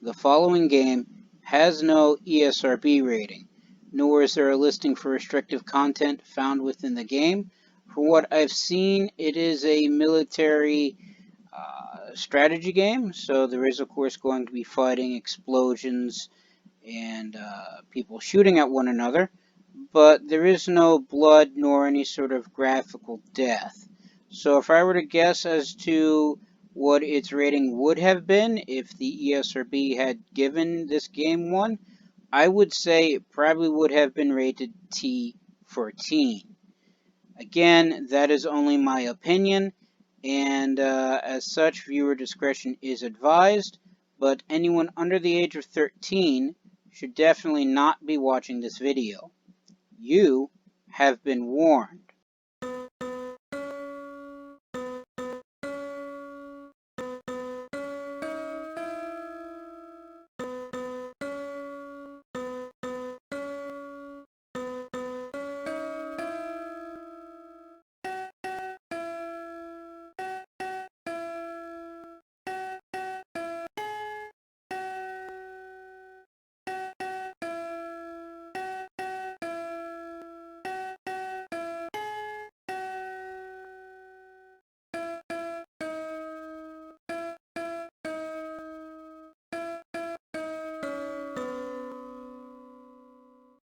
The following game has no ESRB rating, nor is there a listing for restrictive content found within the game. From what I've seen, it is a military strategy game, so there is, of course, going to be fighting, explosions, and people shooting at one another, but there is no blood nor any sort of graphical death. So if I were to guess as to what its rating would have been if the ESRB had given this game one, I would say it probably would have been rated T14. Again, that is only my opinion, and as such, viewer discretion is advised, but anyone under the age of 13 should definitely not be watching this video. You have been warned.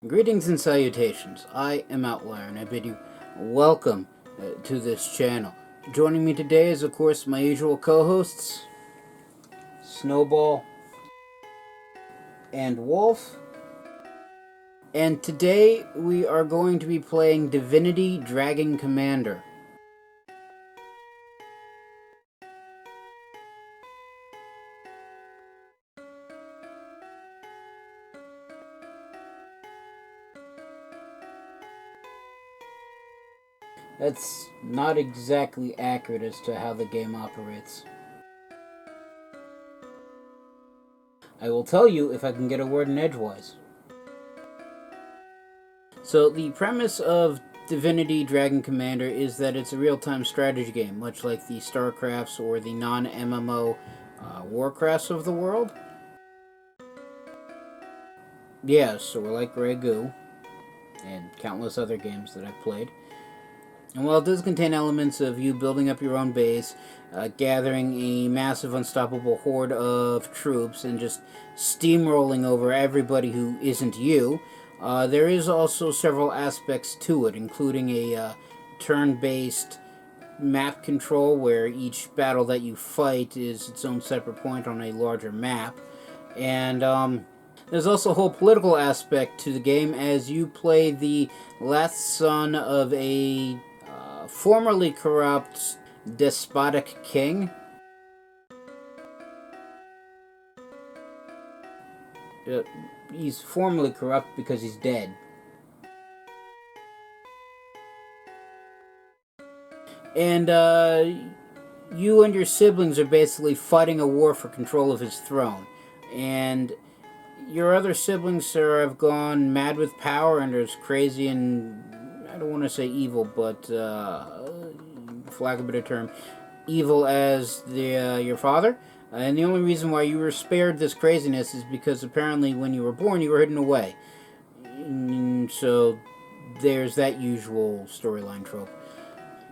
Greetings and salutations, I am Outlier and I bid you welcome to this channel. Joining me today is of course my usual co-hosts, Snowball and Wolf. And today we are going to be playing Divinity Dragon Commander. That's not exactly accurate as to how the game operates. I will tell you if I can get a word in edgewise. So the premise of Divinity Dragon Commander is that it's a real-time strategy game, much like the StarCrafts or the non-MMO Warcrafts of the world. Yes, so we're like Grey Goo and countless other games that I've played. And while it does contain elements of you building up your own base, gathering a massive unstoppable horde of troops, and just steamrolling over everybody who isn't you, there is also several aspects to it, including a turn-based map control where each battle that you fight is its own separate point on a larger map. And there's also a whole political aspect to the game as you play the last son of a formerly corrupt despotic king. He's formerly corrupt because he's dead. And you and your siblings are basically fighting a war for control of his throne. And your other siblings, sir, have gone mad with power and are as crazy and, I don't want to say evil, but for lack of a better term, evil as your father. And the only reason why you were spared this craziness is because apparently when you were born you were hidden away. And so there's that usual storyline trope.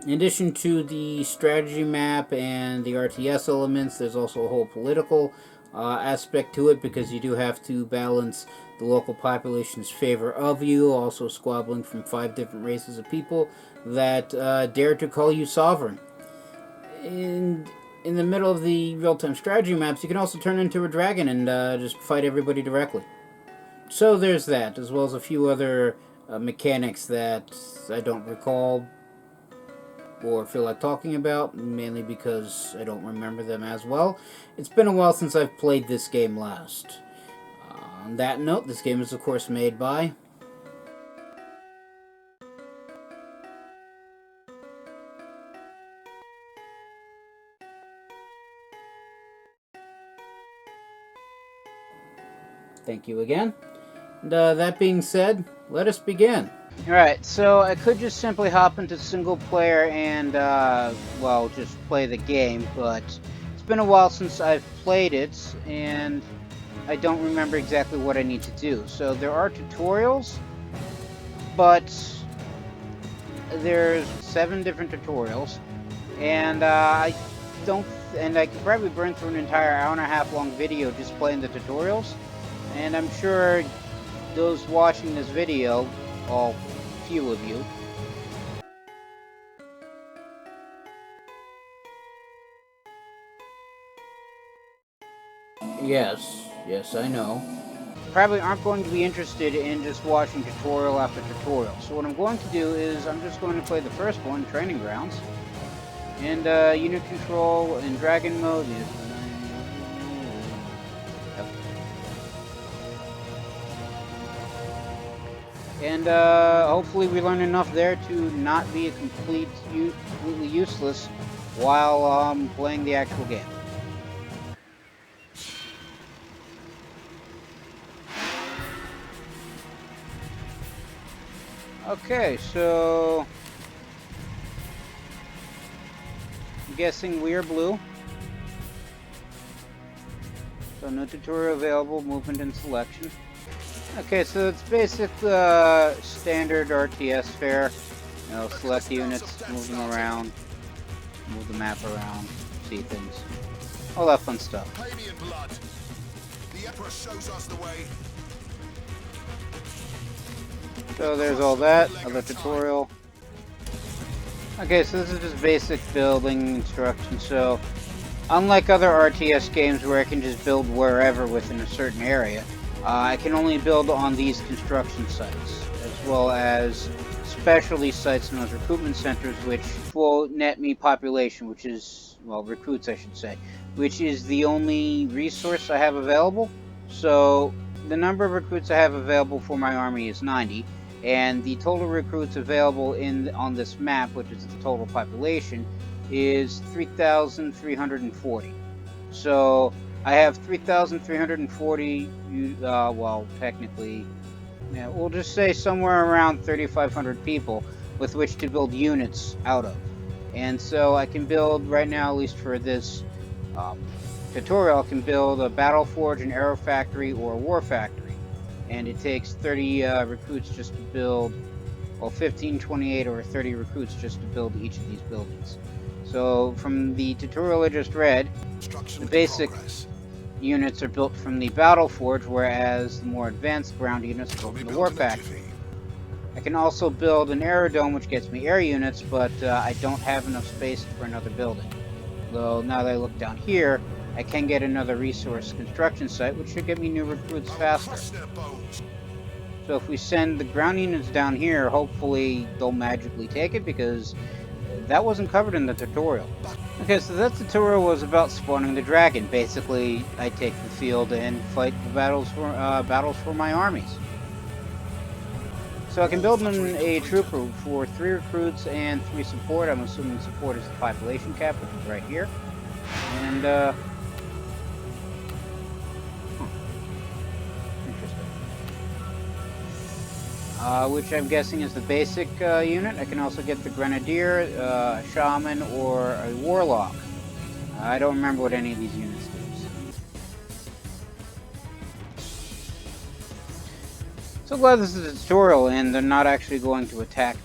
In addition to the strategy map and the RTS elements, there's also a whole political aspect to it, because you do have to balance the local population's favor of you, also squabbling from 5 different races of people that dare to call you sovereign. And in the middle of the real-time strategy maps, you can also turn into a dragon and just fight everybody directly. So there's that, as well as a few other mechanics that I don't recall or feel like talking about, mainly because I don't remember them as well. It's been a while since I've played this game last. On that note, this game is of course made by Thank you again. And that being said, let us begin. Alright, so I could just simply hop into single player and, well, just play the game, but it's been a while since I've played it, and I don't remember exactly what I need to do. So there are tutorials, but there's 7 different tutorials, and I don't, and I could probably burn through an entire hour-and-a-half long video just playing the tutorials, and I'm sure those watching this video, all few of you, Yes, I know. probably aren't going to be interested in just watching tutorial after tutorial. So what I'm going to do is I'm just going to play the first one, Training Grounds, and unit control in dragon mode. Yep. And hopefully we learn enough there to not be completely useless while playing the actual game. Okay, so I'm guessing we are blue. So no tutorial available, movement and selection. Okay, so it's basic standard RTS fare. You know, select the units, move them around, move the map around, see things. All that fun stuff. The Emperor shows us the way. So there's all that, other tutorial. Okay, so this is just basic building instructions. So, unlike other RTS games where I can just build wherever within a certain area, I can only build on these construction sites, as well as specialty sites known as recruitment centers, which will net me population, which is, well, recruits I should say, which is the only resource I have available. So, the number of recruits I have available for my army is 90. And the total recruits available on this map, which is the total population, is 3,340. So I have 3,340. Well, technically, yeah, we'll just say somewhere around 3,500 people with which to build units out of. And so I can build right now, at least for this tutorial, I can build a battle forge, an arrow factory, or a war factory. And it takes 30 recruits just to build, well, 15, 28, or 30 recruits just to build each of these buildings. So from the tutorial I just read, the basic units are built from the battle forge, whereas the more advanced ground units are built from the war factory. I can also build an aerodome, which gets me air units, but I don't have enough space for another building. Though now that I look down here, I can get another resource construction site, which should get me new recruits faster. So if we send the ground units down here, hopefully they'll magically take it, because that wasn't covered in the tutorial. Okay, so that tutorial was about spawning the dragon. Basically, I take the field and fight the battles for my armies. So I can build a trooper for 3 recruits and 3 support. I'm assuming support is the population cap, which is right here. And which I'm guessing is the basic unit. I can also get the Grenadier, a Shaman, or a Warlock. I don't remember what any of these units do. So glad this is a tutorial and they're not actually going to attack me.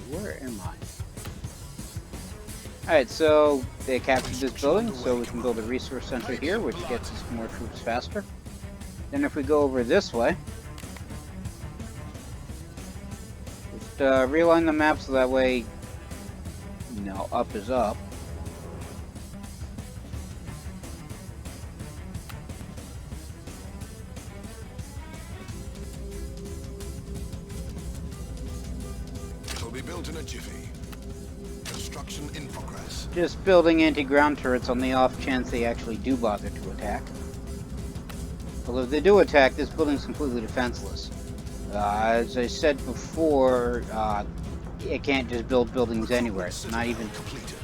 Where am I? Alright, so they captured this building, so we can build a resource center here, which gets us more troops faster. Then if we go over this way, just realign the map so that way, you know, up is up. It'll be built in a jiffy. Construction in progress. Just building anti-ground turrets on the off chance they actually do bother to attack. Well, if they do attack, this building's completely defenseless. As I said before, it can't just build buildings anywhere. It's not even completed.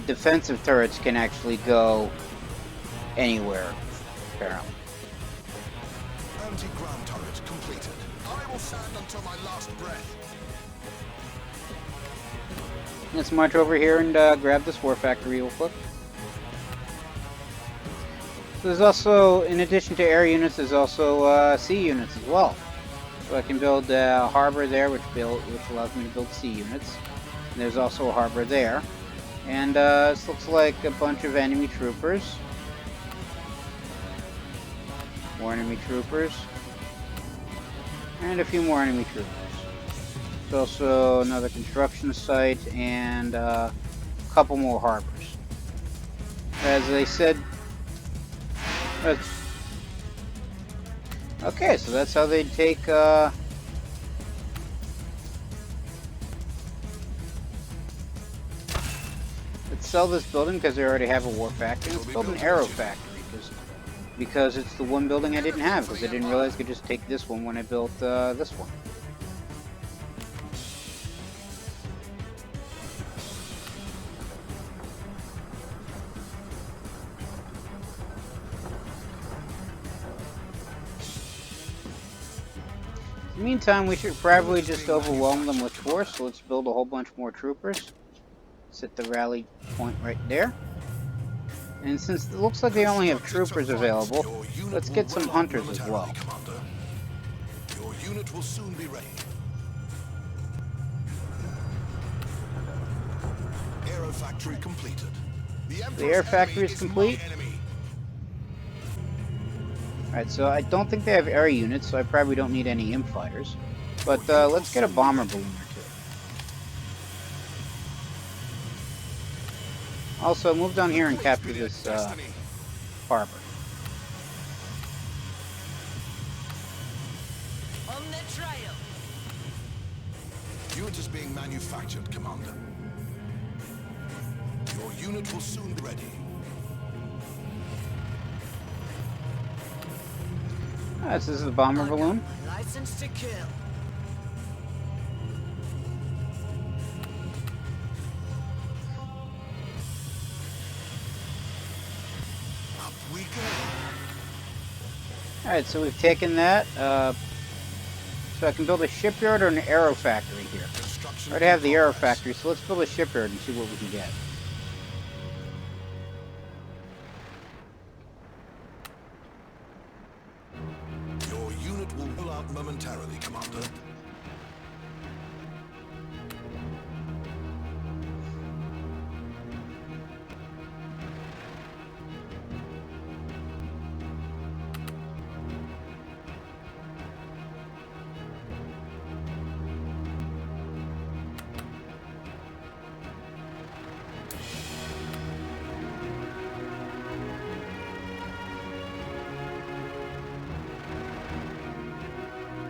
Defensive turrets can actually go anywhere, apparently. Anti-ground turret completed. I will stand until my last breath. Let's march over here and grab this war factory real quick. There's also, in addition to air units, there's also sea units as well. So I can build a harbor there, which allows me to build sea units. And there's also a harbor there. And this looks like a bunch of enemy troopers. More enemy troopers. And a few more enemy troopers. There's also another construction site and a couple more harbors. As they said... Okay, so that's how they take... Let's sell this building because they already have a war factory. Let's build an arrow factory because it's the one building I didn't have, because I didn't realize I could just take this one when I built this one. In the meantime, we should probably just overwhelm them with force, so let's build a whole bunch more troopers. Set the rally point right there. And since it looks like they only have troopers available, let's get some hunters as well. Your unit will soon be ready. Aero factory completed. The air factory is complete. Alright, so I don't think they have air units, so I probably don't need any imp fighters. But let's get a bomber balloon or two. Also, move down here and capture this harbor. On the trail. Unit is being manufactured, Commander. Your unit will soon be ready. Alright, so this is the bomber balloon. License to kill. Up we go. Alright, so we've taken that. So I can build a shipyard or an aero factory here. I already have the aero factory, so let's build a shipyard and see what we can get. Your unit will roll out momentarily, Commander.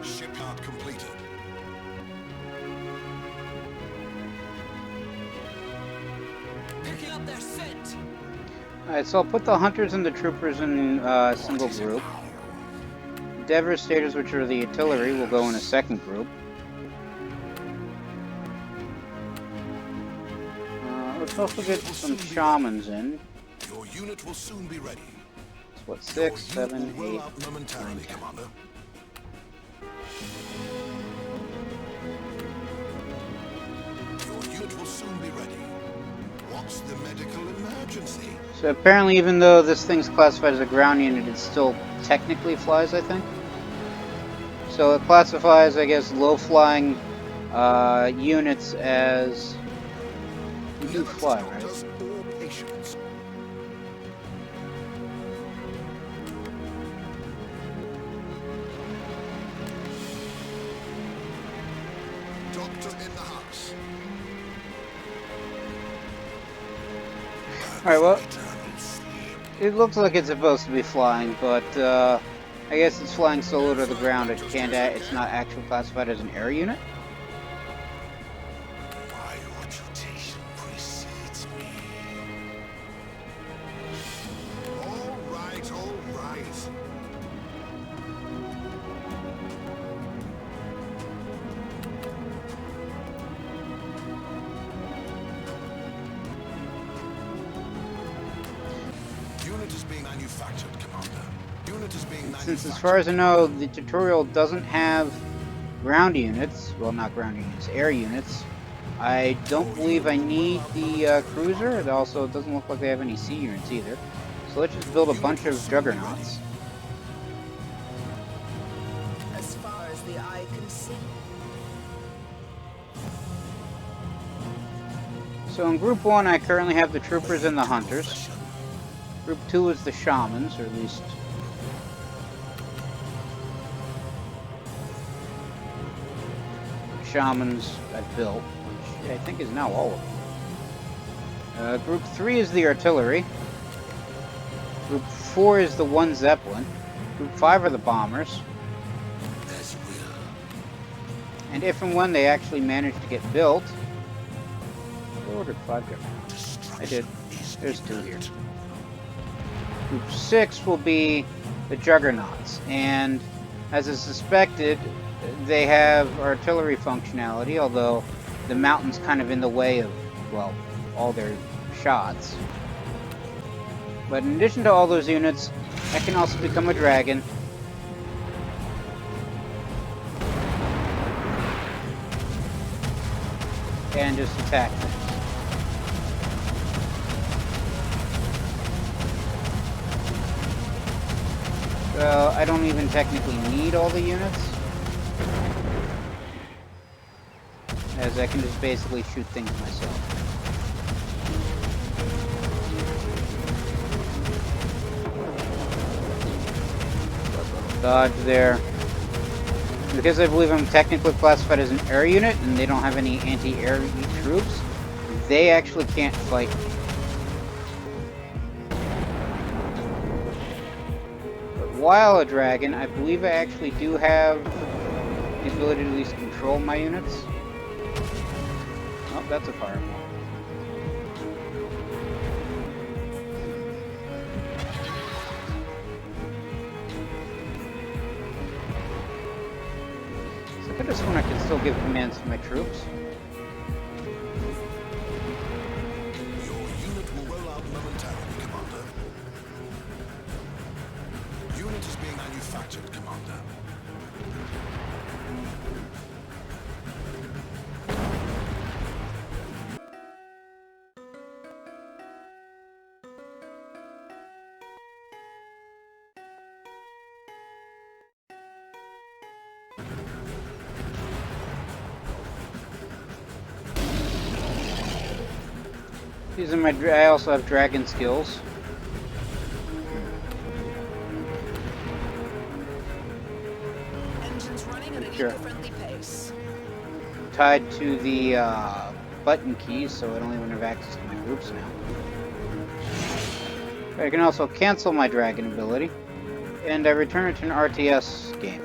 Shipyard completed. Picking up their scent. Alright, so I'll put the hunters and the troopers in a single group. Devastators, which are the artillery, will go in a second group. Let's also get some shamans in. Your unit will soon be ready. It's what, 6, Your 7, unit will 8, roll out momentarily, 9, 10. Commander. Your unit will soon be ready. What's the medical emergency? So apparently, even though this thing's classified as a ground unit, it still technically flies, I think. So it classifies, I guess, low-flying units as... You do fly, right? Doctors or patients. Doctor in the house. Alright, well, Eternal sleep. it looks like it's supposed to be flying, but I guess it's flying so low to the ground it can't. It's not actually classified as an air unit. My reputation precedes me. All right, all right. Unit is being manufactured, Commander. Unit is being manufactured. Since, as far as I know, the tutorial doesn't have ground units. Well, not ground units, air units. I don't believe I need the cruiser. It also doesn't look like they have any sea units either. So let's just build a bunch of juggernauts. As far as the eye can see. So in Group 1, I currently have the troopers and the hunters. Group 2 is the shamans, or at least... shamans I've built, which I think is now all of them. Group 3 is the artillery. Group 4 is the 1 Zeppelin. Group 5 are the bombers. And if and when they actually manage to get built... I ordered 5 juggernauts. I did. There's 2 here. Group 6 will be the juggernauts. And as is suspected, they have artillery functionality, although the mountain's kind of in the way of, well, all their shots. But in addition to all those units, I can also become a dragon. And just attack them. So I don't even technically need all the units, as I can just basically shoot things myself. Dodge there. Because I believe I'm technically classified as an air unit and they don't have any anti-air troops, they actually can't fight me. But while a dragon, I believe I actually do have the ability to at least control my units. Oh, that's a fireball. So this one I can still give commands to my troops. Your unit will roll out momentarily, Commander. Unit is being manufactured, Commander. These are my. I also have dragon skills. Engines running at an Sure. eco-friendly pace. Tied to the button keys, so I don't even have access to my groups now. I can also cancel my dragon ability, and I return it to an RTS game.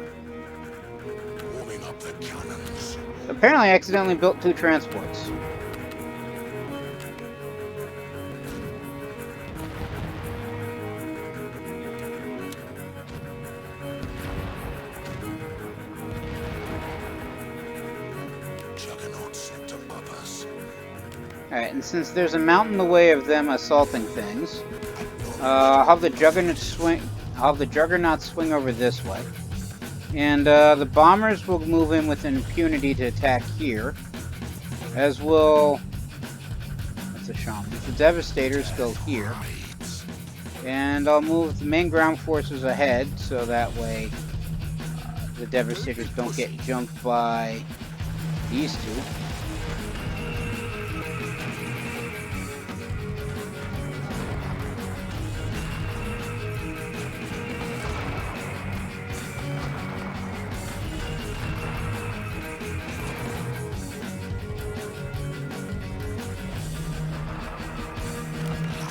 Warming up the cannons. Apparently, I accidentally built 2 transports. Juggernaut sent above us. Alright, and since there's a mountain in the way of them assaulting things, I'll have the Juggernaut swing over this way. And the bombers will move in with impunity to attack here. As will... That's the shamans. The Devastators go here. And I'll move the main ground forces ahead, so that way the Devastators don't get jumped by these 2.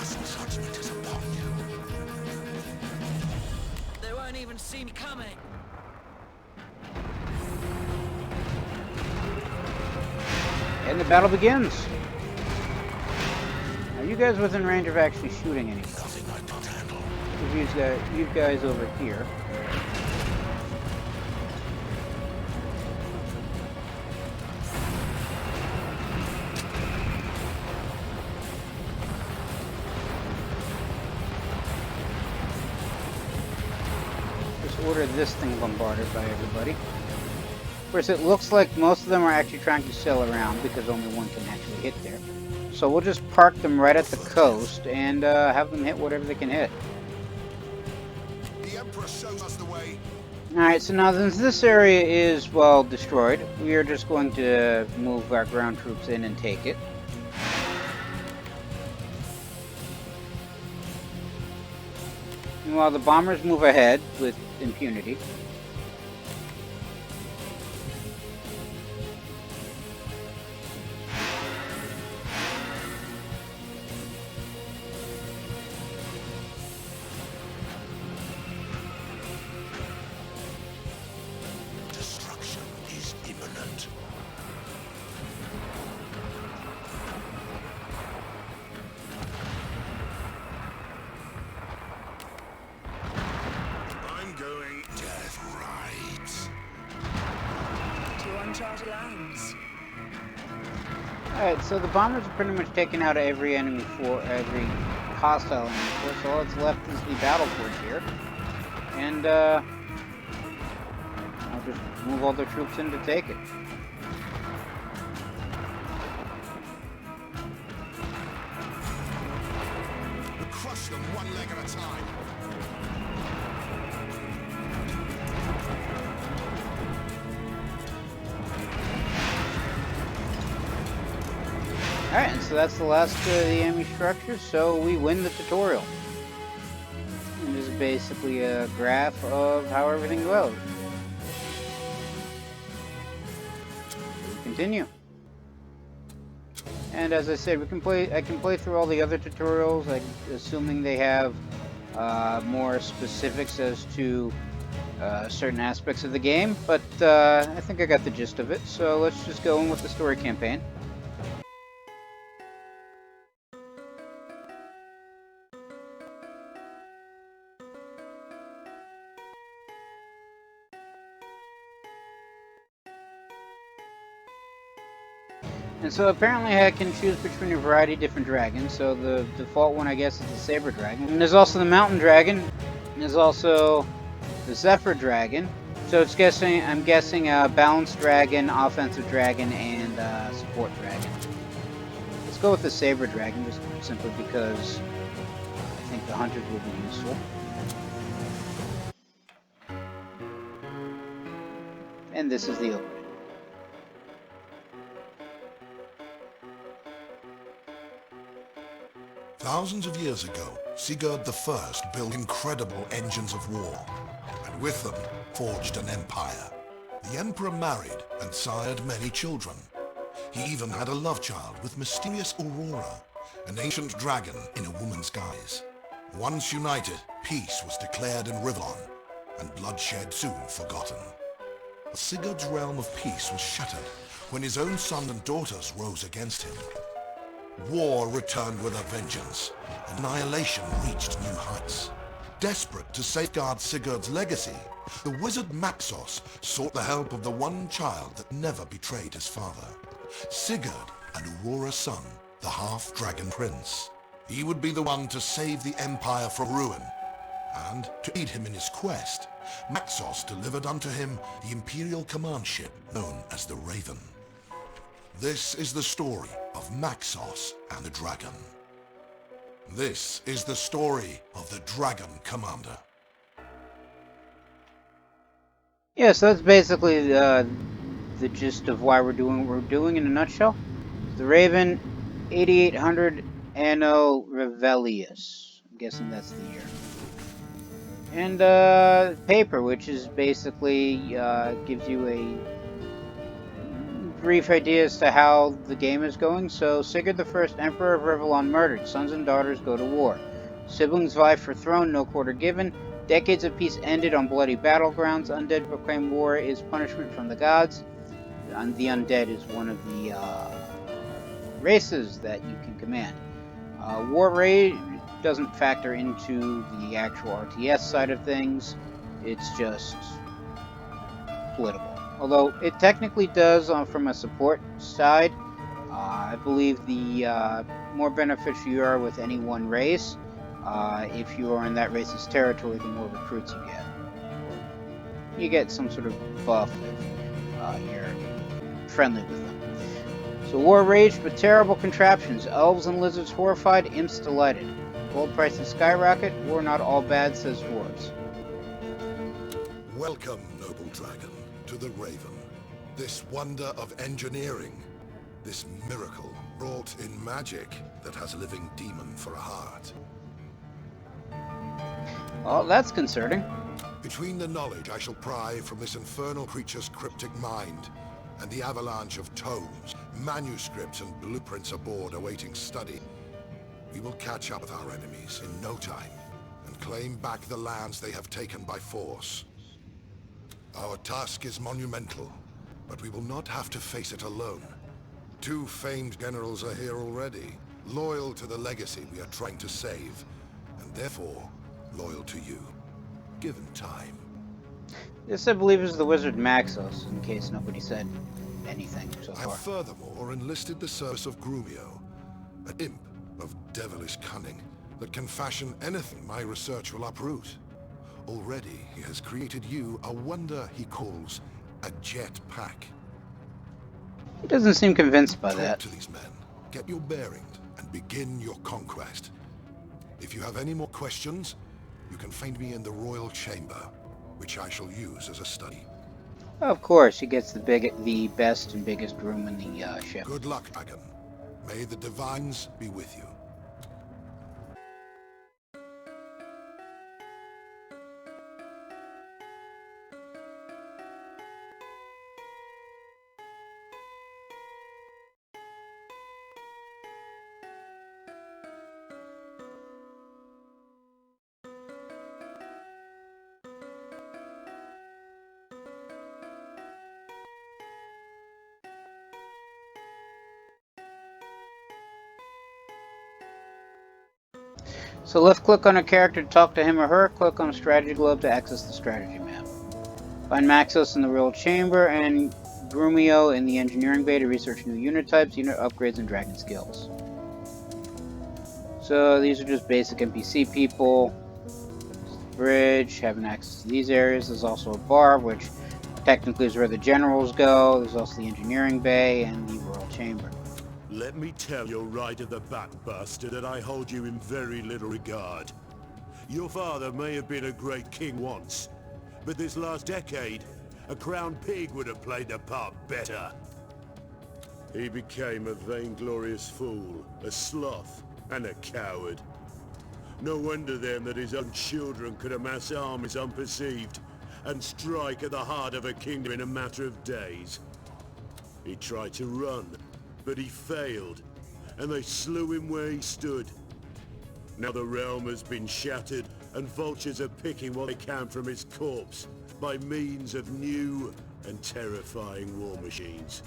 Last judgment is upon you. They won't even see me coming. And the battle begins. Are you guys within range of actually shooting anything? Nothing I can't handle. You guys over here. Just order this thing bombarded by everybody. course, it looks like most of them are actually trying to sail around because only one can actually hit there. So we'll just park them right at the coast and have them hit whatever they can hit. The Emperor shows us the way. Alright, so now since this area is, well, destroyed, we are just going to move our ground troops in and take it. Meanwhile, the bombers move ahead with impunity. Destruction is imminent. I'm going death rides. To uncharted lands. Alright, so the bombers are pretty much taken out of every enemy every hostile enemy force, so all that's left is the battle force here. And I'll just move all their troops in to take it. We'll crush them one leg at a time. Alright, and so that's the last of the enemy structures, so we win the tutorial. And this is basically a graph of how everything goes. We continue. And as I said, I can play through all the other tutorials, assuming they have more specifics as to certain aspects of the game, but I think I got the gist of it, so let's just go in with the story campaign. And so apparently I can choose between a variety of different dragons. So the default one, I guess, is the Saber Dragon. And there's also the Mountain Dragon. And there's also the Zephyr Dragon. So I'm guessing a Balanced Dragon, Offensive Dragon, and Support Dragon. Let's go with the Saber Dragon, just simply because I think the Hunters will be useful. And this is the opening. Thousands of years ago, Sigurd I built incredible engines of war, and with them forged an empire. The emperor married and sired many children. He even had a love child with mysterious Aurora, an ancient dragon in a woman's guise. Once united, peace was declared in Rivlon, and bloodshed soon forgotten. But Sigurd's realm of peace was shattered when his own son and daughters rose against him. War returned with a vengeance. Annihilation reached new heights. Desperate to safeguard Sigurd's legacy, the wizard Maxos sought the help of the one child that never betrayed his father. Sigurd and Aurora's son, the half-dragon prince. He would be the one to save the empire from ruin. And to aid him in his quest, Maxos delivered unto him the imperial command ship known as the Raven. This is the story of Maxos and the Dragon. This is the story of the Dragon Commander. Yeah, so that's basically the gist of why we're doing what we're doing in a nutshell. The Raven, 8800 Anno Revelius. I'm guessing that's the year. And paper, which is basically gives you a brief idea as to how the game is going. So, Sigurd I, Emperor of Rivlon, murdered. Sons and daughters go to war. Siblings vie for throne, no quarter given. Decades of peace ended on bloody battlegrounds. Undead proclaim war is punishment from the gods. And the undead is one of the races that you can command. War rate doesn't factor into the actual RTS side of things. It's just political. Although it technically does from a support side. I believe the more beneficial you are with any one race, if you are in that race's territory, the more recruits you get. You get some sort of buff you're friendly with them. So war raged with terrible contraptions. Elves and lizards horrified, imps delighted. Gold prices skyrocket. War not all bad, says dwarves. Welcome, noble dragon, to the Raven. This wonder of engineering. This miracle wrought in magic that has a living demon for a heart. Well, that's concerning. Between the knowledge I shall pry from this infernal creature's cryptic mind and the avalanche of tomes, manuscripts, and blueprints aboard awaiting study, we will catch up with our enemies in no time and claim back the lands they have taken by force. Our task is monumental, but we will not have to face it alone. 2 famed generals are here already, loyal to the legacy we are trying to save, and therefore loyal to you. Given time. This, I believe, is the wizard Maxos, in case nobody said anything so I have far. furthermore enlisted the service of Grumio, an imp of devilish cunning that can fashion anything my research will uproot. Already he has created you a wonder he calls a jet pack. He doesn't seem convinced by Talk that. to these men, get your bearings, and begin your conquest. If you have any more questions, you can find me in the royal chamber, which I shall use as a study. Of course, he gets the best and biggest room in the ship. Good luck, dragon. May the divines be with you. So left-click on a character to talk to him or her, click on a strategy globe to access the strategy map. Find Maxos in the Royal Chamber and Grumio in the Engineering Bay to research new unit types, unit upgrades, and dragon skills. So these are just basic NPC people. Bridge, having access to these areas. There's also a bar, which technically is where the generals go. There's also the Engineering Bay and the Royal Chamber. Let me tell you right at the back, bastard, that I hold you in very little regard. Your father may have been a great king once, but this last decade, a crowned pig would have played the part better. He became a vainglorious fool, a sloth, and a coward. No wonder then that his own children could amass armies unperceived and strike at the heart of a kingdom in a matter of days. He tried to run, but he failed, and they slew him where he stood. Now the realm has been shattered, and vultures are picking what they can from his corpse by means of new and terrifying war machines.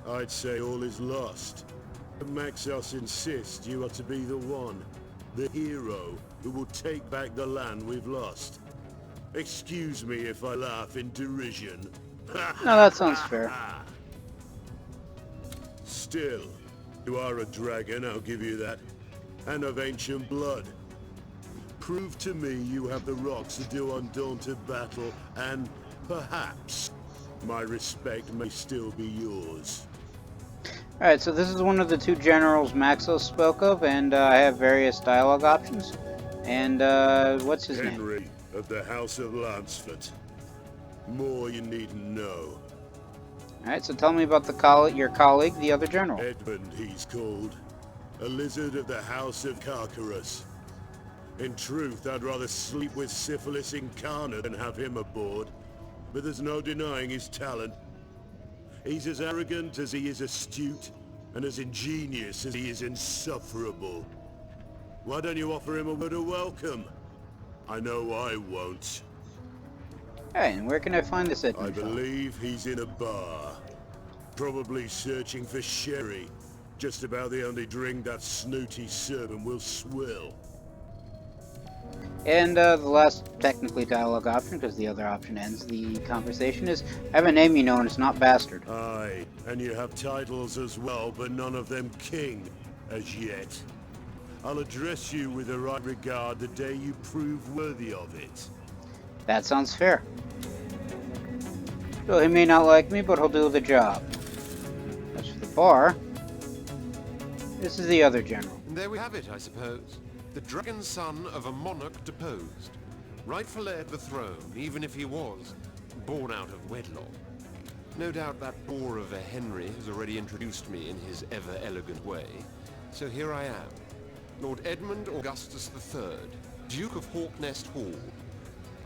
I'd say all is lost. But Maxos insists you are to be the one, the hero, who will take back the land we've lost. Excuse me if I laugh in derision. No, that sounds fair. Still, you are a dragon, I'll give you that. And of ancient blood. Prove to me you have the rocks to do undaunted battle, and perhaps my respect may still be yours. Alright, so this is one of the 2 generals Maxos spoke of, and I have various dialogue options. And, what's his name? Henry of the House of Lanceford. More you needn't know. Alright, so tell me about your colleague, the other general. Edmund, he's called. A lizard of the House of Carcarus. In truth, I'd rather sleep with Syphilis incarnate than have him aboard. But there's no denying his talent. He's as arrogant as he is astute, and as ingenious as he is insufferable. Why don't you offer him a word of welcome? I know I won't. Alright, and where can I find this I Edmund fellow? believe he's in a bar. Probably searching for sherry. Just about the only drink that snooty servant will swill. And the last technically dialogue option, because the other option ends the conversation, is I have a name you know and it's not Bastard. Aye, and you have titles as well, but none of them king, as yet. I'll address you with the right regard the day you prove worthy of it. That sounds fair. So he may not like me, but he'll do the job. As for the bar, this is the other general. And there we have it, I suppose. The dragon son of a monarch deposed. Rightful heir to the throne, even if he was born out of wedlock. No doubt that boar of a Henry has already introduced me in his ever-elegant way. So here I am, Lord Edmund Augustus III, Duke of Hawknest Hall.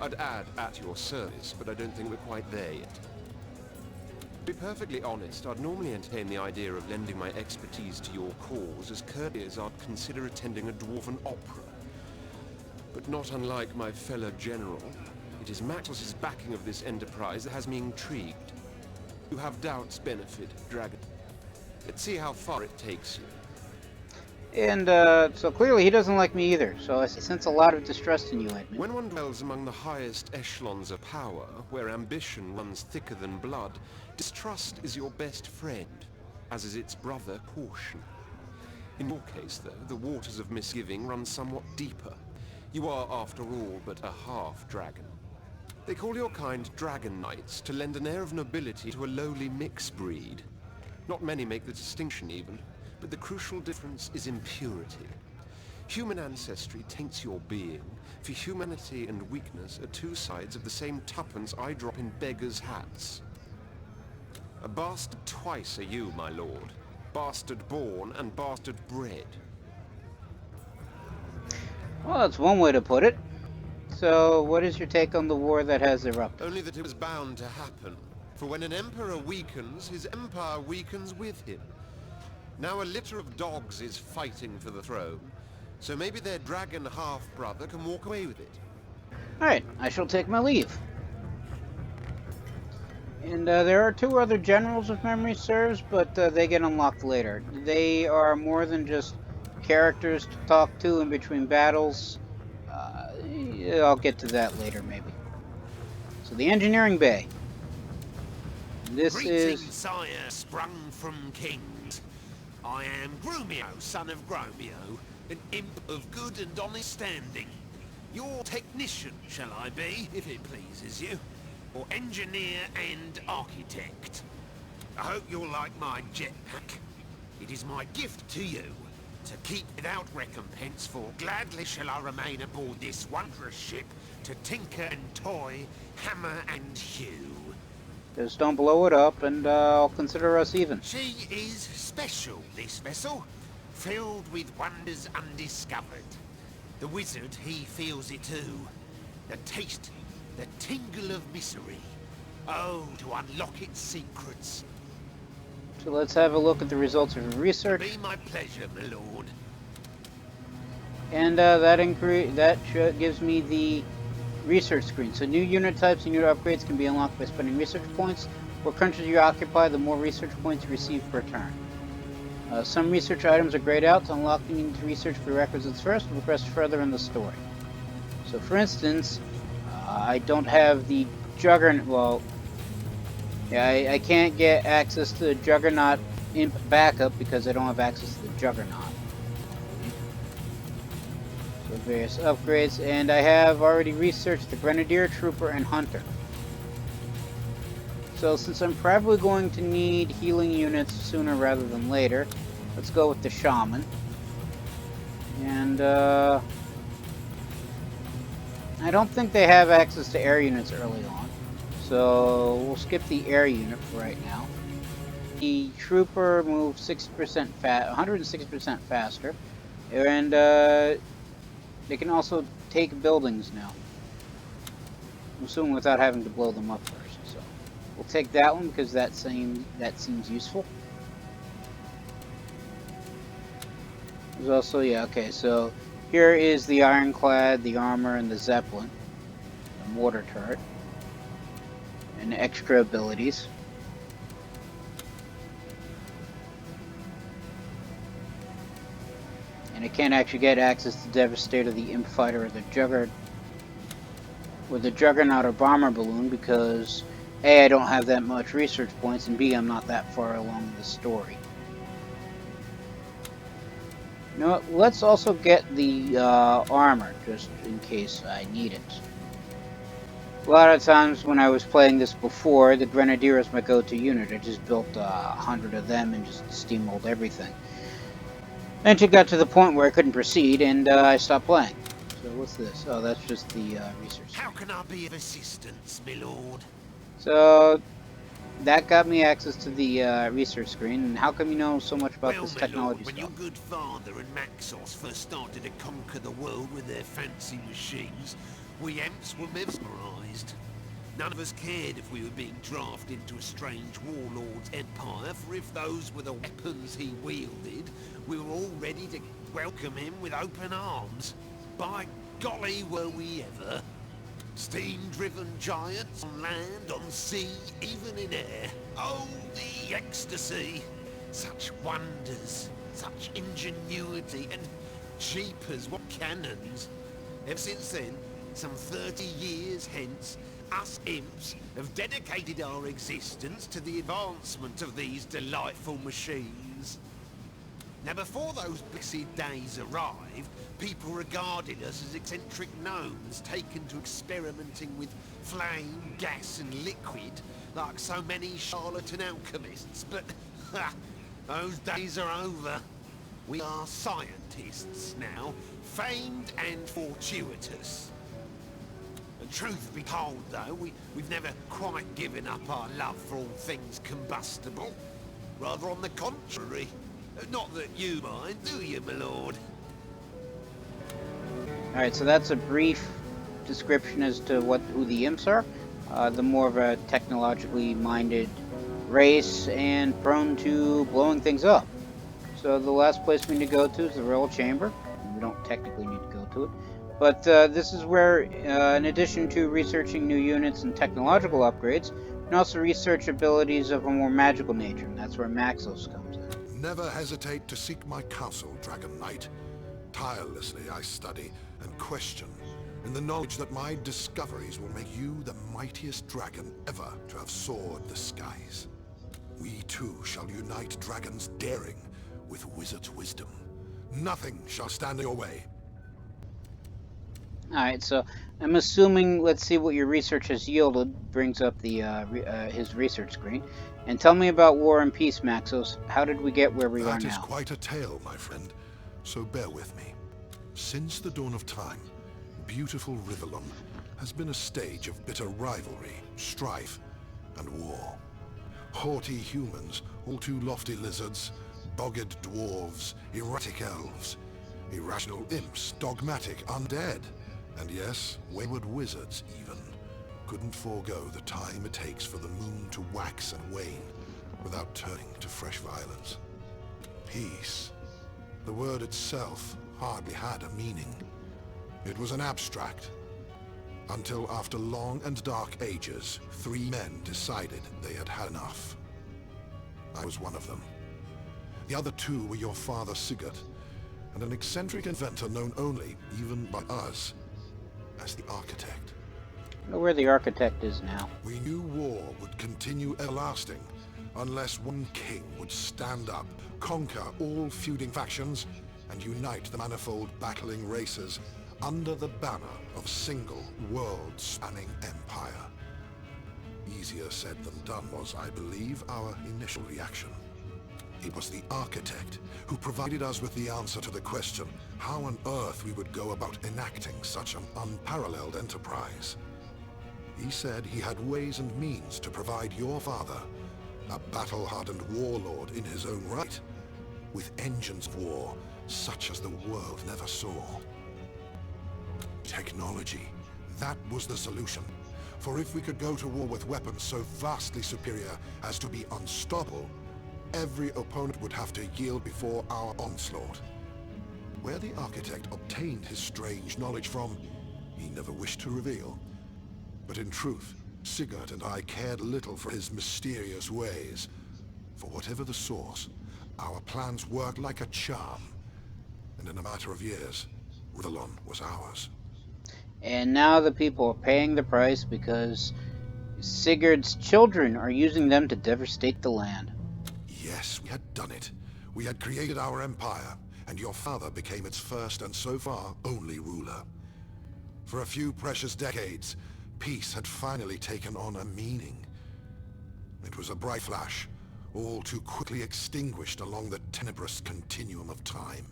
I'd add at your service, but I don't think we're quite there yet. To be perfectly honest, I'd normally entertain the idea of lending my expertise to your cause as courteously as I'd consider attending a dwarven opera. But not unlike my fellow general, it is Maxos's backing of this enterprise that has me intrigued. You have doubts benefit, Dragon. Let's see how far it takes you. And so clearly he doesn't like me either, so I sense a lot of distrust in you, Edmund. When one dwells among the highest echelons of power, where ambition runs thicker than blood, distrust is your best friend, as is its brother caution. In your case, though, the waters of misgiving run somewhat deeper. You are, after all, but a half-dragon. They call your kind Dragon Knights to lend an air of nobility to a lowly mixed breed. Not many make the distinction even, but the crucial difference is in purity. Human ancestry taints your being, for humanity and weakness are two sides of the same tuppence I drop in beggars' hats. A bastard twice are you, my lord. Bastard born and bastard bred. Well, that's one way to put it. So, what is your take on the war that has erupted? Only that it was bound to happen. For when an emperor weakens, his empire weakens with him. Now a litter of dogs is fighting for the throne, so maybe their dragon half-brother can walk away with it. Alright, I shall take my leave. And there are two other generals, if memory serves, but they get unlocked later. They are more than just characters to talk to in between battles. I'll get to that later, maybe. So the engineering bay. This Greetings, is... sire, sprung from kings. I am Grumio, son of Gromio, an imp of good and honest standing. Your technician, shall I be, if it pleases you, or engineer and architect. I hope you'll like my jetpack. It is my gift to you, to keep without recompense, for gladly shall I remain aboard this wondrous ship, to tinker and toy, hammer and hew. Just don't blow it up, and I'll consider us even. She is special, this vessel, filled with wonders undiscovered. The wizard, he feels it too. The taste, the tingle of misery. Oh, to unlock its secrets. So let's have a look at the results of your research. Be my pleasure, my lord. And gives me the research screen. So new unit types and unit upgrades can be unlocked by spending research points. The more countries you occupy, the more research points you receive per turn. Some research items are grayed out. To unlock, you need to research prerequisites first and progress further in the story. So for instance, I don't have the Juggernaut, well, yeah, I can't get access to the Juggernaut Imp backup because I don't have access to the Juggernaut. So various upgrades, and I have already researched the Grenadier, Trooper, and Hunter. So since I'm probably going to need healing units sooner rather than later, let's go with the Shaman. And I don't think they have access to air units early on, so we'll skip the air unit for right now. The Trooper moves 60% 160% faster, and they can also take buildings now. I'm assuming without having to blow them up first. So we'll take that one because that seems useful. There's also, yeah, okay, so here is the Ironclad, the armor, and the Zeppelin, the mortar turret, and extra abilities. And I can't actually get access to Devastator, the Imp Fighter, or the Juggernaut or Bomber Balloon because A, I don't have that much research points, and B, I'm not that far along in the story. You know what, let's also get the armor, just in case I need it. A lot of times when I was playing this before, the Grenadier was my go-to unit. I just built 100 of them and just steamrolled everything. Then it got to the point where I couldn't proceed, and I stopped playing. So what's this? Oh, that's just the research. How can I be of assistance, my lord? So that got me access to the research screen. And how come you know so much about Well, this my technology lord, when stuff? your good father and Maxos first started to conquer the world with their fancy machines, we Emps were mesmerised. None of us cared if we were being drafted into a strange warlord's empire, for if those were the weapons he wielded, we were all ready to welcome him with open arms. By golly, were we ever. Steam-driven giants on land, on sea, even in air. Oh, the ecstasy! Such wonders, such ingenuity, and jeepers, what cannons! Ever since then, some 30 years hence, us imps have dedicated our existence to the advancement of these delightful machines. Now, before those blessed days arrived, people regarded us as eccentric gnomes taken to experimenting with flame, gas, and liquid, like so many charlatan alchemists. But, ha! Those days are over. We are scientists now, famed and fortuitous. And truth be told, though, we've never quite given up our love for all things combustible. Rather on the contrary. Not that you mind, do you, my lord? Alright, so that's a brief description as to who the imps are. The more of a technologically minded race and prone to blowing things up. So the last place we need to go to is the Royal Chamber. We don't technically need to go to it. But this is where, in addition to researching new units and technological upgrades, you can also research abilities of a more magical nature, and that's where Maxos comes in. Never hesitate to seek my counsel, Dragon Knight. Tirelessly I study and question, in the knowledge that my discoveries will make you the mightiest dragon ever to have soared the skies. We too shall unite dragons' daring with wizard's wisdom. Nothing shall stand in your way. Alright, so I'm assuming, let's see what your research has yielded, brings up the his research screen. And tell me about War and Peace, Maxos. How did we get where we are That is now? quite a tale, my friend, so bear with me. Since the dawn of time, beautiful Rivellon has been a stage of bitter rivalry, strife, and war. Haughty humans, all too lofty lizards, bogged dwarves, erratic elves, irrational imps, dogmatic undead, and yes, wayward wizards even, couldn't forego the time it takes for the moon to wax and wane without turning to fresh violence. Peace. The word itself hardly had a meaning. It was an abstract. Until after long and dark ages, 3 men decided they had had enough. I was one of them. The other 2 were your father Sigurd, and an eccentric inventor known only, even by us, as the Architect. I know where the Architect is now. We knew war would continue everlasting, unless one king would stand up, conquer all feuding factions, and unite the manifold battling races under the banner of a single world-spanning empire. Easier said than done was, I believe, our initial reaction. It was the Architect who provided us with the answer to the question how on earth we would go about enacting such an unparalleled enterprise. He said he had ways and means to provide your father, a battle-hardened warlord in his own right, with engines of war such as the world never saw. Technology. That was the solution. For if we could go to war with weapons so vastly superior as to be unstoppable, every opponent would have to yield before our onslaught. Where the Architect obtained his strange knowledge from, he never wished to reveal. But in truth, Sigurd and I cared little for his mysterious ways. For whatever the source, our plans worked like a charm. And in a matter of years, Rivellon was ours. And now the people are paying the price because Sigurd's children are using them to devastate the land. Yes, we had done it. We had created our empire, and your father became its first and so far only ruler. For a few precious decades, peace had finally taken on a meaning. It was a bright flash, all too quickly extinguished along the tenebrous continuum of time.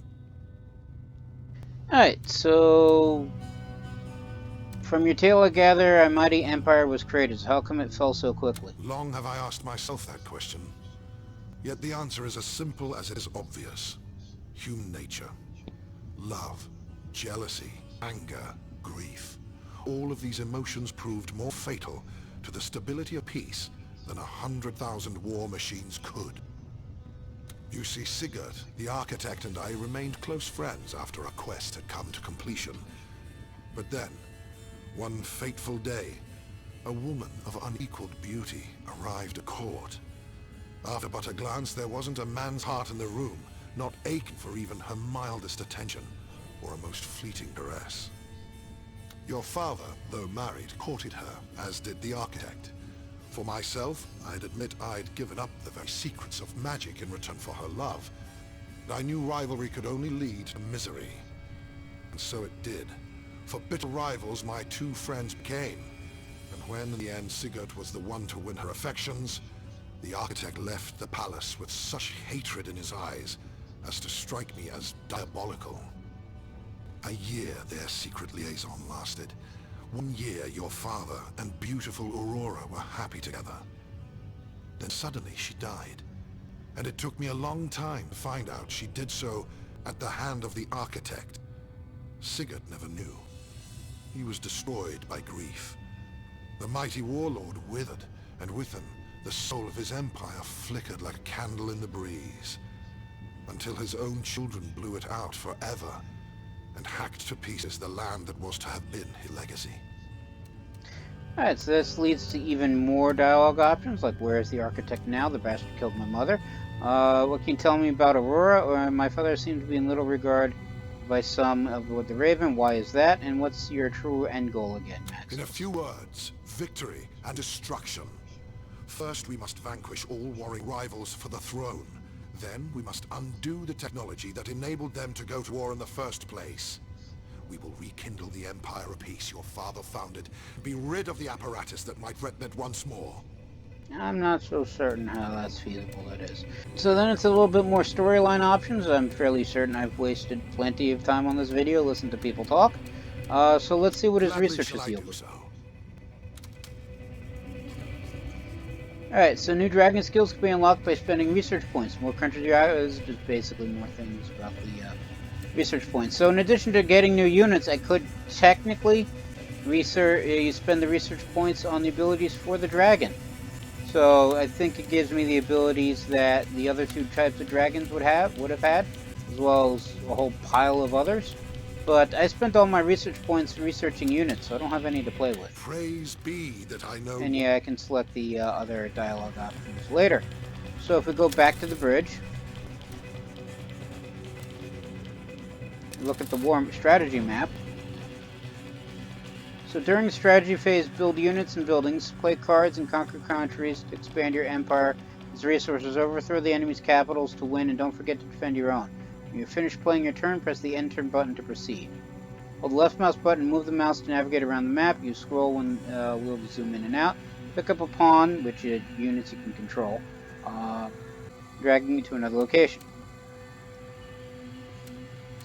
Alright, so from your tale I gather a mighty empire was created, so how come it fell so quickly? Long have I asked myself that question. Yet the answer is as simple as it is obvious. Human nature. Love, jealousy, anger, grief. All of these emotions proved more fatal to the stability of peace than 100,000 war machines could. You see, Sigurd, the architect, and I remained close friends after our quest had come to completion. But then, one fateful day, a woman of unequaled beauty arrived at court. After but a glance, there wasn't a man's heart in the room, not aching for even her mildest attention, or a most fleeting caress. Your father, though married, courted her, as did the architect. For myself, I'd admit I'd given up the very secrets of magic in return for her love. But I knew rivalry could only lead to misery. And so it did. For bitter rivals, my two friends became. And when, in the end, Sigurd was the one to win her affections, the architect left the palace with such hatred in his eyes as to strike me as diabolical. A year their secret liaison lasted. 1 year your father and beautiful Aurora were happy together. Then suddenly she died. And it took me a long time to find out she did so at the hand of the architect. Sigurd never knew. He was destroyed by grief. The mighty warlord withered, and with him, the soul of his empire flickered like a candle in the breeze, until his own children blew it out forever, and hacked to pieces the land that was to have been his legacy. Alright, so this leads to even more dialogue options, like where is the architect now? The bastard killed my mother. What can you tell me about Aurora? Or my father seems to be in little regard by some of the Raven. Why is that? And what's your true end goal again, Max? In a few words, victory and destruction. First, we must vanquish all warring rivals for the throne. Then, we must undo the technology that enabled them to go to war in the first place. We will rekindle the Empire of Peace your father founded, be rid of the apparatus that might threaten it once more. I'm not so certain how that's feasible, that is. So then it's a little bit more storyline options. I'm fairly certain I've wasted plenty of time on this video, listening to people talk. So let's see what his Gladly research shall has I do yielded. so. Alright, so new dragon skills can be unlocked by spending research points. More country dragons, just basically more things about the research points. So in addition to getting new units, I could technically you spend the research points on the abilities for the dragon. So I think it gives me the abilities that the other two types of dragons would have had, as well as a whole pile of others. But I spent all my research points researching units, so I don't have any to play with. Praise be that I know. And yeah, I can select the other dialogue options later. So if we go back to the bridge, look at the war strategy map. So during the strategy phase, build units and buildings, play cards and conquer countries to expand your empire, use resources, overthrow the enemy's capitals to win, and don't forget to defend your own. When you're finished playing your turn, press the end turn button to proceed. Hold the left mouse button, move the mouse to navigate around the map. Use scroll when wheel to zoom in and out. Pick up a pawn, which is units you can control, dragging you to another location.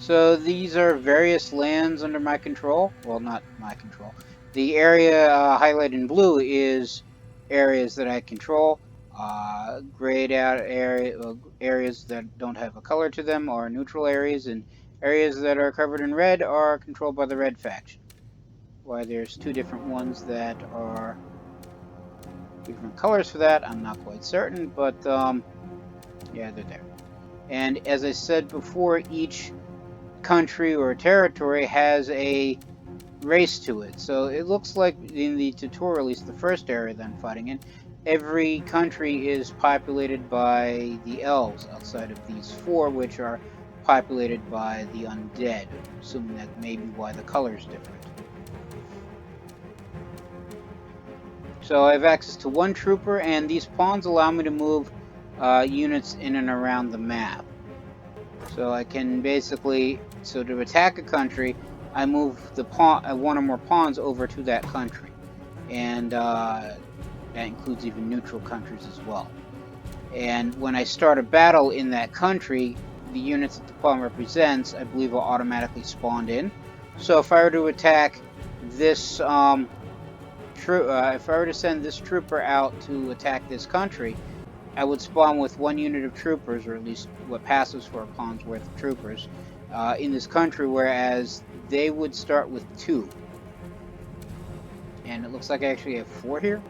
So these are various lands under my control. Well, not my control. The area highlighted in blue is areas that I control. Grayed out areas that don't have a color to them are neutral areas, and areas that are covered in red are controlled by the red faction. Why there's two different ones that are different colors for that, I'm not quite certain, but yeah, they're there. And as I said before, each country or territory has a race to it. So it looks like in the tutorial, at least the first area that I'm fighting in, every country is populated by the elves outside of these four, which are populated by the undead, assuming that may be why the color is different. So I have access to one trooper, and these pawns allow me to move units in and around the map. So I can basically, so to attack a country, I move the pawn, one or more pawns over to that country. and that includes even neutral countries as well. And when I start a battle in that country, the units that the pawn represents, I believe, will automatically spawn in. So if I were to attack this, if I were to send this trooper out to attack this country, I would spawn with 1 unit of troopers, or at least what passes for a pawn's worth of troopers, in this country, whereas they would start with 2. And it looks like I actually have 4 here.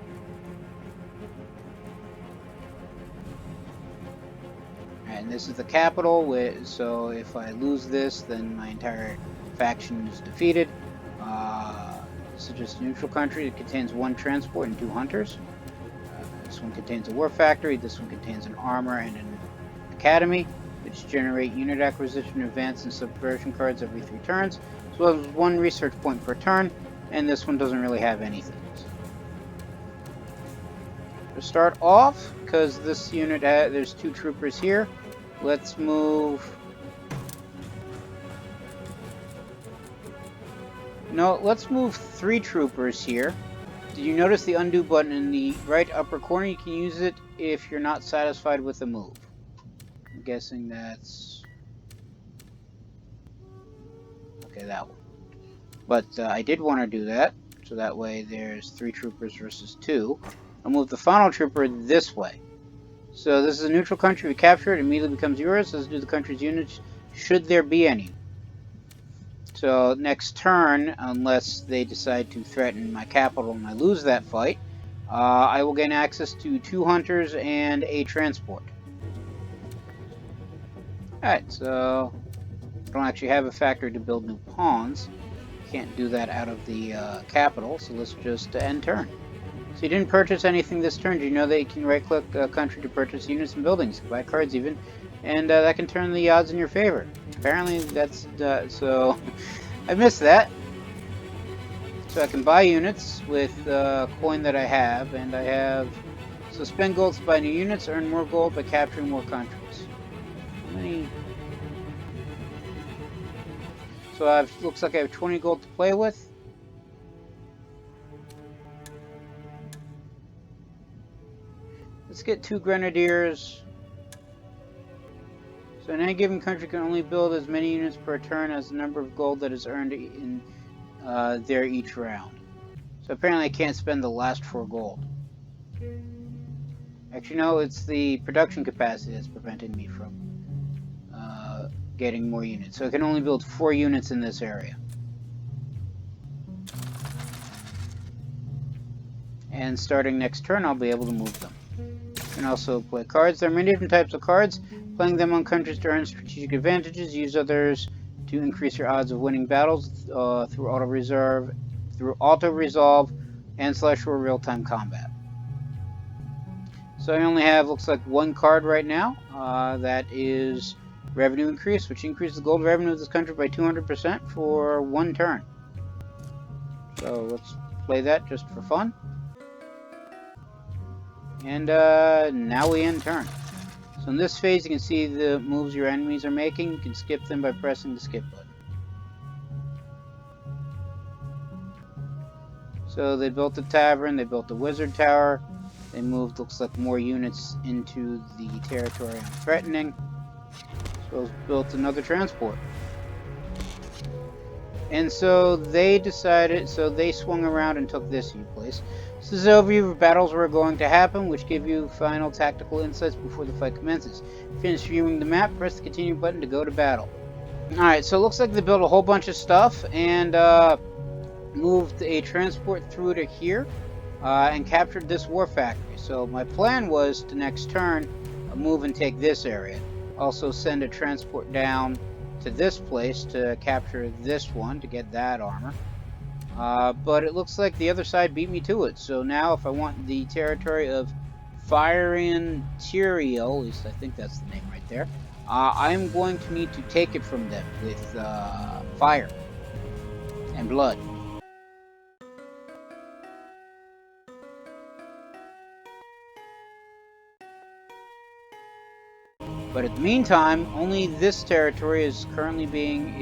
And this is the capital, so if I lose this, then my entire faction is defeated. This is just a neutral country. It contains 1 transport and 2 hunters. This one contains a war factory. This one contains an armor and an academy, which generate unit acquisition, advance, and subversion cards every 3 turns, as well as 1 research point per turn. And this one doesn't really have anything. To start off, because this unit there's 2 troopers here, let's move. No, let's move 3 troopers here. Did you notice the undo button in the right upper corner? You can use it if you're not satisfied with the move. I'm guessing that's okay, that one. But I did want to do that, so that way there's 3 troopers versus 2. I'll move the final trooper this way. So this is a neutral country. We capture it, immediately becomes yours, as do the country's units, should there be any. So next turn, unless they decide to threaten my capital and I lose that fight, I will gain access to 2 hunters and a transport. Alright, so I don't actually have a factory to build new pawns. Can't do that out of the capital, so let's just end turn. So you didn't purchase anything this turn. Do you know that you can right-click a country to purchase units and buildings, buy cards even, and that can turn the odds in your favor. Apparently that's, so I missed that. So I can buy units with coin that I have, and I have, so spend gold to buy new units, earn more gold by capturing more countries. How many? So looks like I have 20 gold to play with. Let's get 2 grenadiers. So in any given country can only build as many units per turn as the number of gold that is earned in there each round. So apparently I can't spend the last 4 gold. Actually no, it's the production capacity that's preventing me from getting more units. So I can only build 4 units in this area. And starting next turn I'll be able to move them. You can also play cards. There are many different types of cards. Playing them on countries to earn strategic advantages. Use others to increase your odds of winning battles through auto-resolve, and / or real-time combat. So I only have, looks like, 1 card right now. That is revenue increase, which increases the gold revenue of this country by 200% for 1 turn. So let's play that just for fun. And now we end turn. So in this phase you can see the moves your enemies are making. You can skip them by pressing the skip button. So they built the tavern, they built the wizard tower, they moved, looks like, more units into the territory I'm threatening. So built another transport. And so they decided, so they swung around and took this new place. This is an overview of battles were going to happen, which give you final tactical insights before the fight commences. Finish viewing the map, press the continue button to go to battle. Alright, so it looks like they built a whole bunch of stuff and moved a transport through to here and captured this war factory. So my plan was to next turn move and take this area. Also send a transport down to this place to capture this one to get that armor. But it looks like the other side beat me to it. So now if I want the territory of Firean Tyrael, at least I think that's the name right there, I'm going to need to take it from them with fire and blood. But in the meantime, only this territory is currently being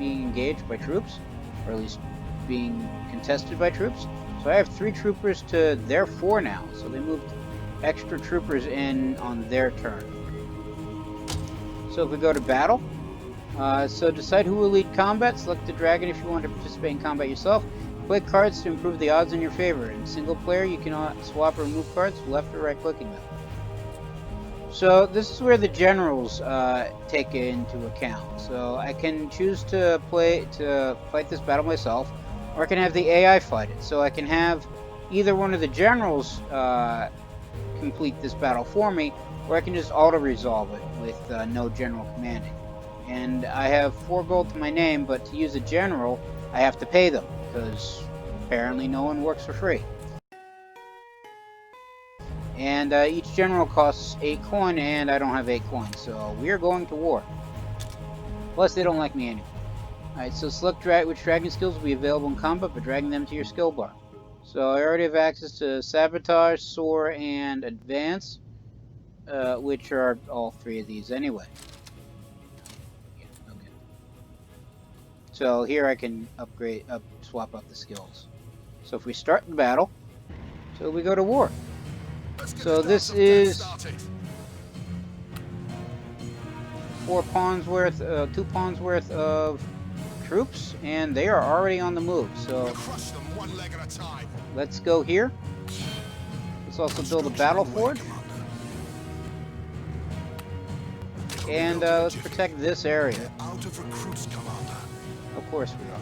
engaged by troops, or at least being contested by troops. So So I have 3 troopers to their 4 now. So they moved extra troopers in on their turn. So if we go to battle, so decide who will lead combat. Select the dragon if you want to participate in combat yourself. Play cards to improve the odds in your favor. In single player, you can swap or remove cards left or right clicking them. So this is where the generals take into account. So I can choose to fight this battle myself, or I can have the AI fight it. So I can have either one of the generals complete this battle for me, or I can just auto-resolve it with no general commanding. And I have 4 gold to my name, but to use a general, I have to pay them, because apparently no one works for free. And each general costs 8 coin, and I don't have 8 coin, so we're going to war. Plus, they don't like me anyway. Alright, so select which dragon skills will be available in combat by dragging them to your skill bar. So I already have access to Sabotage, Soar, and Advance, which are all 3 of these anyway. Yeah, okay. So here I can swap up the skills. So if we start the battle, so we go to war. So this is 4 pawns worth, 2 pawns worth of troops, and they are already on the move. So let's go here. Let's also build a battle forge, and let's protect this area. Of course we are.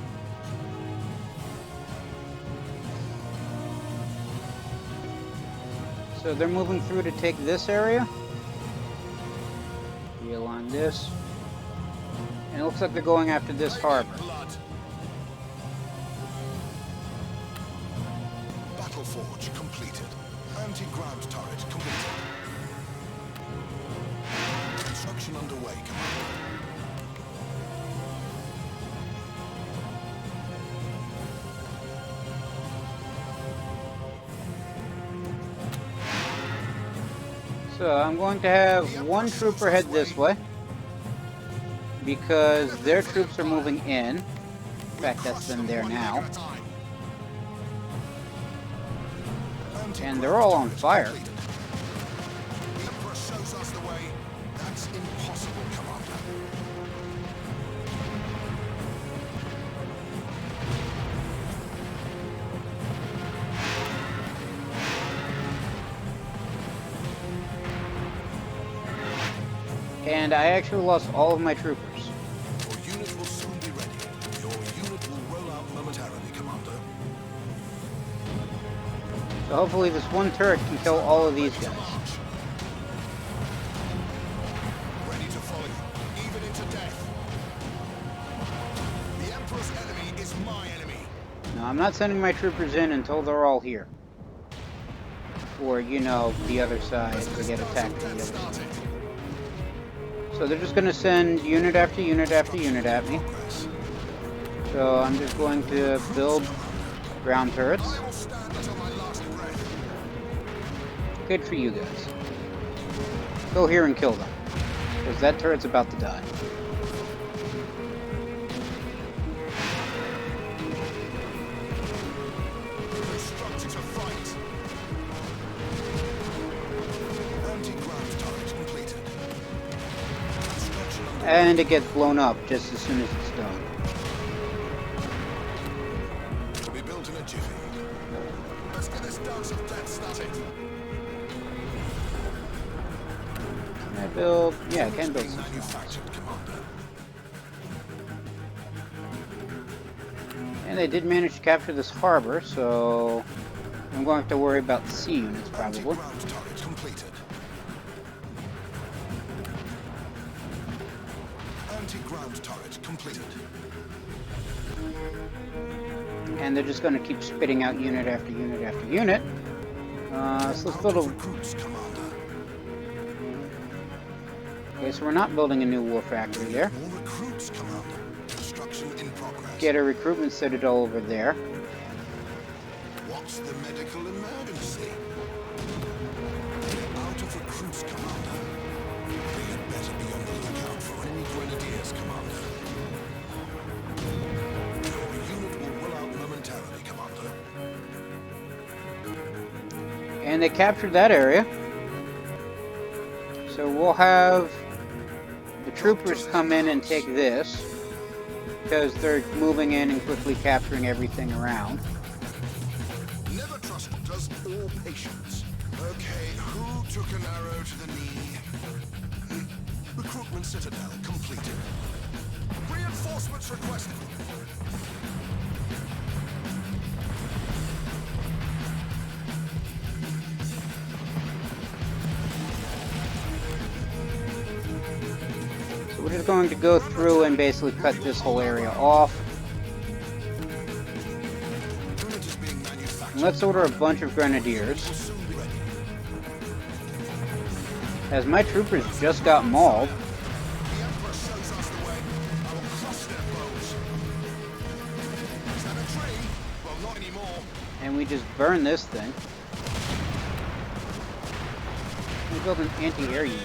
So they're moving through to take this area. Realign this. And it looks like they're going after this harbor. Battle forge completed. Anti-ground turret completed. Construction underway, Commander. So I'm going to have 1 trooper head this way, because their troops are moving in. In fact, that's them there now. And they're all on fire. The Emperor shows us the way. That's impossible, Commander. And I actually lost all of my troopers. Your unit will soon be ready. Your unit will roll out momentarily, Commander. So hopefully this 1 turret can kill all of these guys. Ready to follow you, even into death. The Emperor's enemy is my enemy. No, I'm not sending my troopers in until they're all here. Or, you know, the other side to get attacked from the other side. So they're just going to send unit after unit after unit at me. So I'm just going to build ground turrets. Good for you guys. Go here and kill them, because that turret's about to die. And it gets blown up just as soon as it's done. To be built in a jiffy. Let's get this dance of death started. Can I build? Yeah, I can build some. Manufactured, Commander. And they did manage to capture this harbor, so I'm going to have to worry about sea units probably. Anti-ground turret completed. Anti-ground turret completed. And they're just going to keep spitting out unit after unit after unit. So let's build a... Recruits, Commander. Okay, so we're not building a new war factory there. More recruits, Commander. Construction in progress. Get a recruitment citadel over there. What's the medical emergency? Out of recruits, Commander. We had better be on the lookout for any grenadiers, Commander. Your unit will roll out momentarily, Commander. And they captured that area. So we'll have the troopers come in and take this, because they're moving in and quickly capturing everything around. Never trust doctors or patients. Okay, who took an arrow to the knee? Recruitment citadel completed. Reinforcements requested. So we're just going to go through and basically cut this whole area off. And let's order a bunch of grenadiers, as my troopers just got mauled. And we just burn this thing. We build an anti-air unit.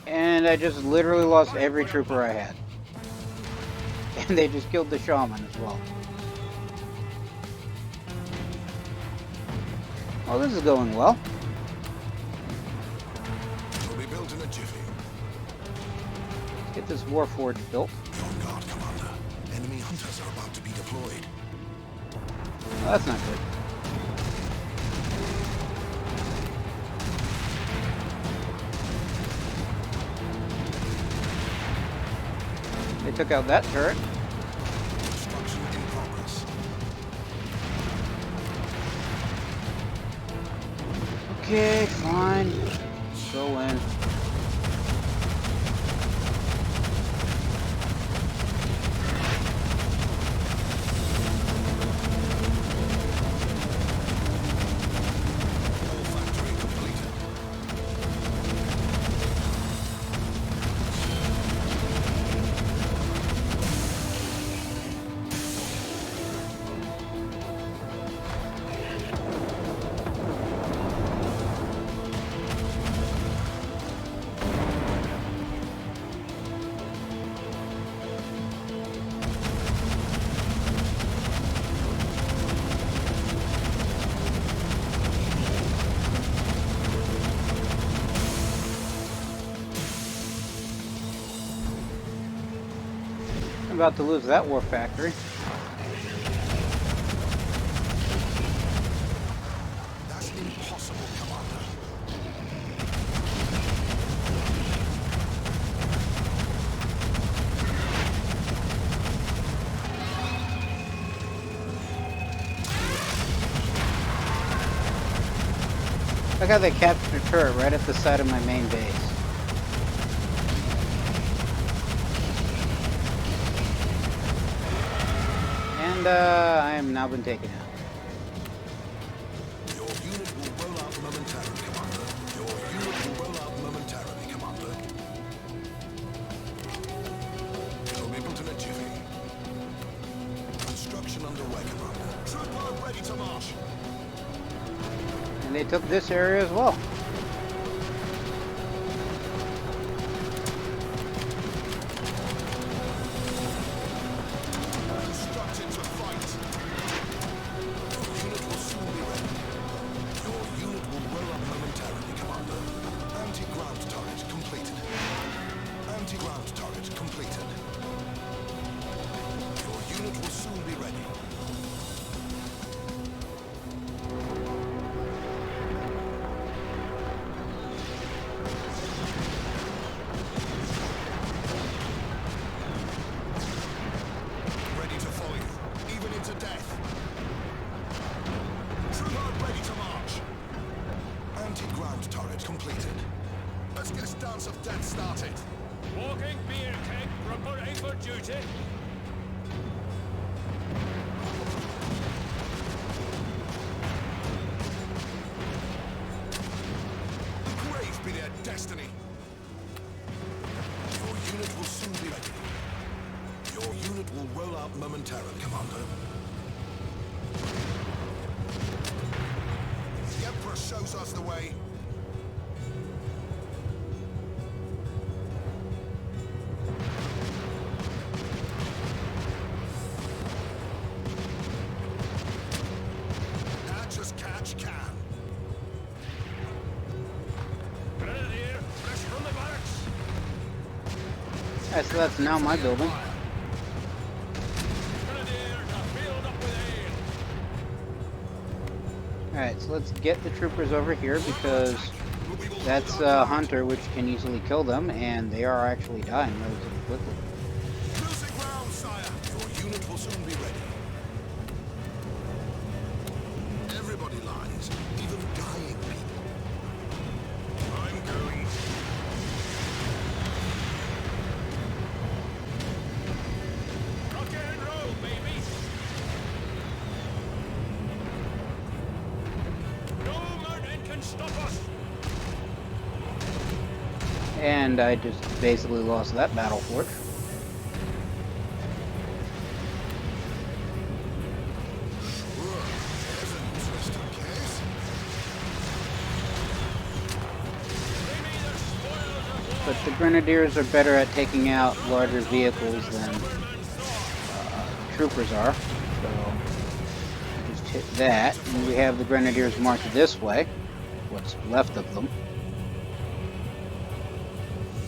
And I just literally lost every trooper I had. And they just killed the shaman as well. Well, this is going well. Will be built in a jiffy. Let's get this warforge built. On guard, Commander. Enemy hunters are about to be deployed. Oh, that's not good. They took out that turret. Construction in progress. Okay, fine. Go in. All factory completed. I'm about to lose that war factory. That's impossible, Commander. Look how they captured a turret right at the side of my main base. And I am now been taken out. Your unit will roll out momentarily, Commander. Your unit will roll out momentarily, Commander. Will be built in a jiffy. Construction underway, Commander. Trooper ready to march. And they took this area as well. Instructed to fight. Your unit will soon be ready. Your unit will roll up momentarily, Commander. Anti-ground turret completed. Anti-ground turret completed. Your unit will soon be ready. us the way. Catch as catch can. Grenadier, fresh from the barracks. Alright, so that's now my building. Grenadier, now filled up with ale. Alright, so let's get the troopers over here because that's a hunter which can easily kill them, and they are actually dying relatively quickly. Losing ground, sire. Your unit will soon be ready. Everybody lies, even dying people. I'm going. Rock and roll, baby. No mountain can stop us. And I just basically lost that battle forge. Sure, there's an interesting case. But the grenadiers are better at taking out larger vehicles than troopers are. So just hit that, and we have the grenadiers march this way. What's left of them.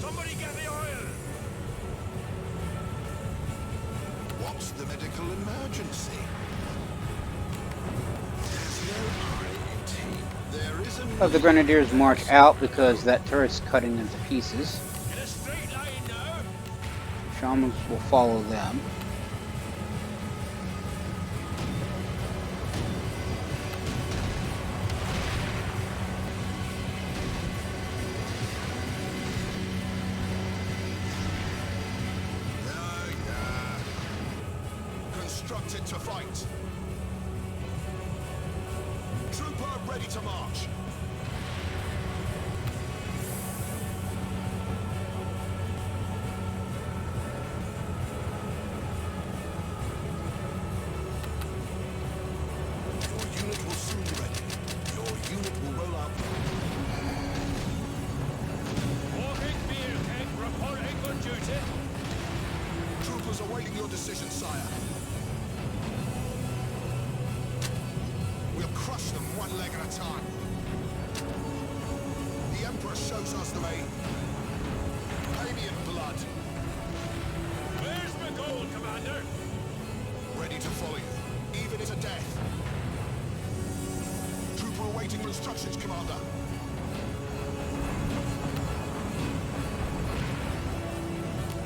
Somebody get the oil. What's the medical emergency? There's no IAT. There is a The grenadiers march out because that turret's cutting into pieces. In a straight line now. Shamans will follow them. Constructed to fight. Trooper ready to march. Your unit will soon be ready. Your unit will roll out. Walking beer keg reporting on duty. Troopers awaiting your decision, sire. We'll crush them one leg at a time. The Emperor shows us the way. Pay me in blood. Where's my gold, Commander? Ready to follow you, even to death. Trooper awaiting instructions, Commander.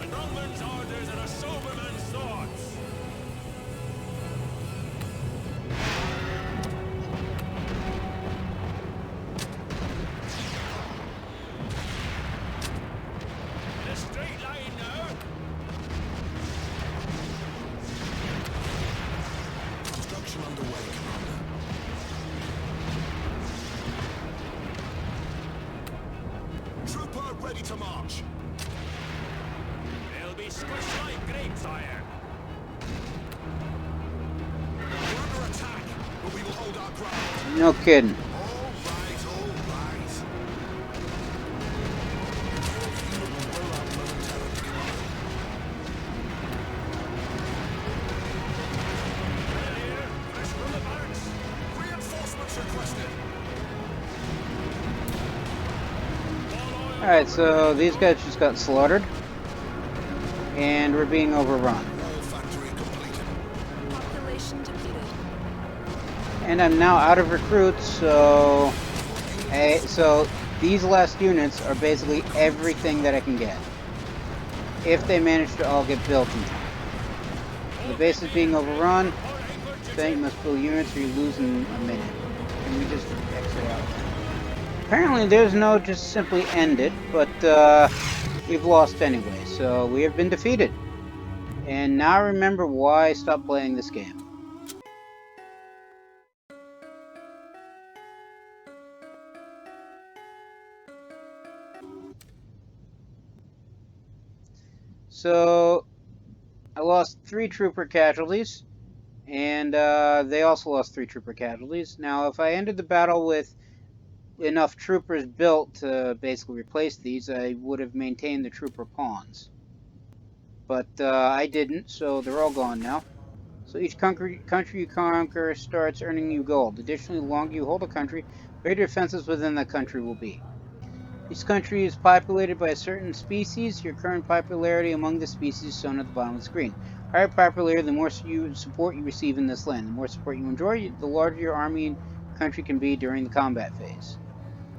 A drumman's orders and a soberman's thoughts. In a straight line now. Construction underway, Commander. Trooper ready to march. They'll be squished like grapes, iron. We're under attack, but we will hold our ground. No kidding. All right, all right. Your unit will roll out momentarily, Commander. Grenadier, fresh from the barracks. Reinforcements requested. Alright, so these guys just got slaughtered. And we're being overrun. All factory completed. Population depleted. And I'm now out of recruits, so... so these last units are basically everything that I can get. If they manage to all get built in time. The base is being overrun. Then you must fill units or you lose in a minute. Can we just exit out? Apparently there's no just simply end it, but we've lost anyway, so we have been defeated. And now I remember why I stopped playing this game. So I lost 3 trooper casualties, and they also lost 3 trooper casualties. Now if I ended the battle with enough troopers built to basically replace these, I would have maintained the trooper pawns. But I didn't, so they're all gone now. So each country you conquer starts earning you gold. Additionally, the longer you hold a country, greater defenses within that country will be. Each country is populated by a certain species. Your current popularity among the species is shown at the bottom of the screen. Higher popularity, the more support you receive in this land. The more support you enjoy, the larger your army and country can be during the combat phase.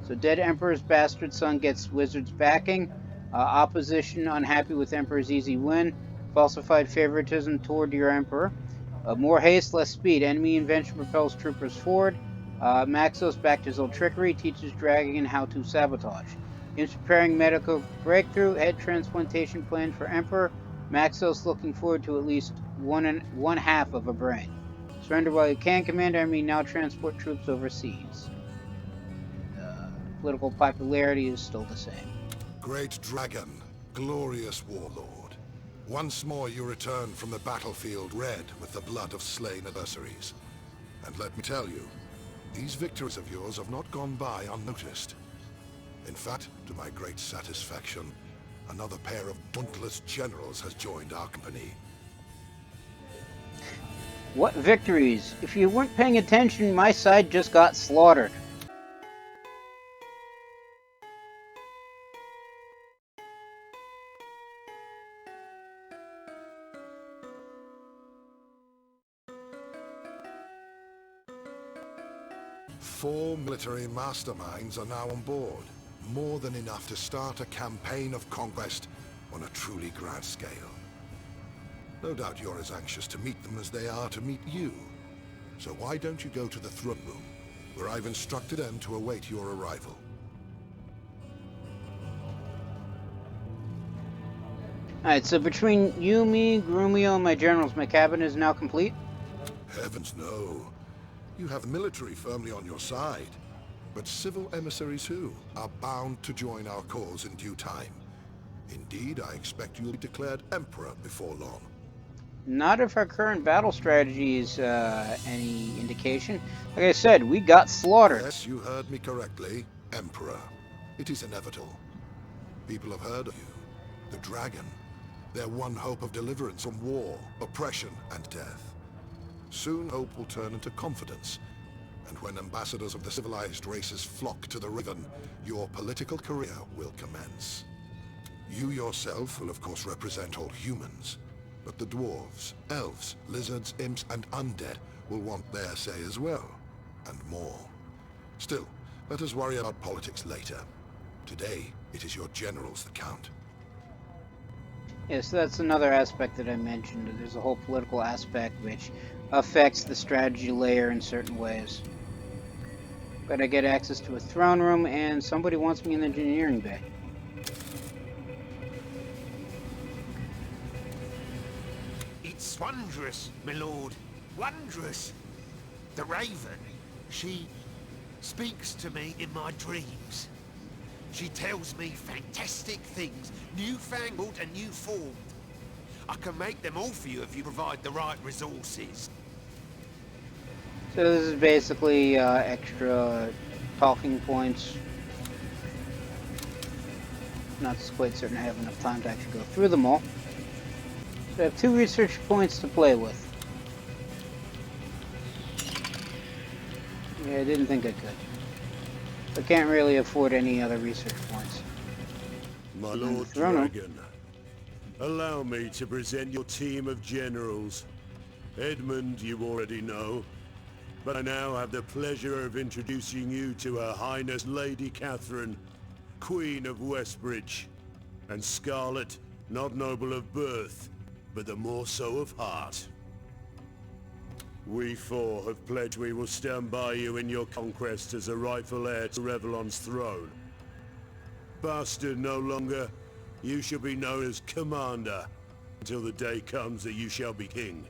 So Dead Emperor's bastard son gets wizard's backing. Opposition unhappy with Emperor's easy win. Falsified favoritism toward your Emperor. More haste, less speed. Enemy invention propels troopers forward. Maxos back to his old trickery, teaches Dragon how to sabotage. He's preparing medical breakthrough, head transplantation plan for Emperor. Maxos looking forward to at least one half of a brain. Surrender while you can, Commander. Enemy now transport troops overseas. Political popularity is still the same. Great Dragon, glorious warlord. Once more you return from the battlefield red with the blood of slain adversaries. And let me tell you, these victories of yours have not gone by unnoticed. In fact, to my great satisfaction, another pair of dauntless generals has joined our company. What victories? If you weren't paying attention, my side just got slaughtered. Four military masterminds are now on board. More than enough to start a campaign of conquest on a truly grand scale. No doubt you're as anxious to meet them as they are to meet you. So why don't you go to the throne room, where I've instructed them to await your arrival. Alright, so between you, me, Grumio, and my generals, my cabinet is now complete? Heavens no. You have the military firmly on your side. But civil emissaries who are bound to join our cause in due time. Indeed, I expect you'll be declared emperor before long. Not if our current battle strategy is any indication. Like I said, we got slaughtered. Yes, you heard me correctly. Emperor. It is inevitable. People have heard of you. The dragon. Their one hope of deliverance from war, oppression, and death. Soon hope will turn into confidence. And when ambassadors of the civilized races flock to the Raven, your political career will commence. You yourself will of course represent all humans. But the dwarves, elves, lizards, imps, and undead will want their say as well. And more. Still, let us worry about politics later. Today, it is your generals that count. Yes, that's another aspect that I mentioned. There's a whole political aspect which affects the strategy layer in certain ways. But I get access to a throne room, and somebody wants me in the engineering bay. It's wondrous, my lord. Wondrous. The Raven, she speaks to me in my dreams. She tells me fantastic things, newfangled and new formed. I can make them all for you if you provide the right resources. So this is basically extra talking points. Not quite certain I have enough time to actually go through them all. So I have 2 research points to play with. Yeah, I didn't think I could. I can't really afford any other research points. My Lord Dragon, allow me to present your team of generals. Edmund you already know, but I now have the pleasure of introducing you to Her Highness Lady Catherine, Queen of Westbridge, and Scarlet, not noble of birth, but the more so of heart. We four have pledged we will stand by you in your conquest as the rightful heir to Revlon's throne. Bastard no longer, you shall be known as Commander, until the day comes that you shall be king.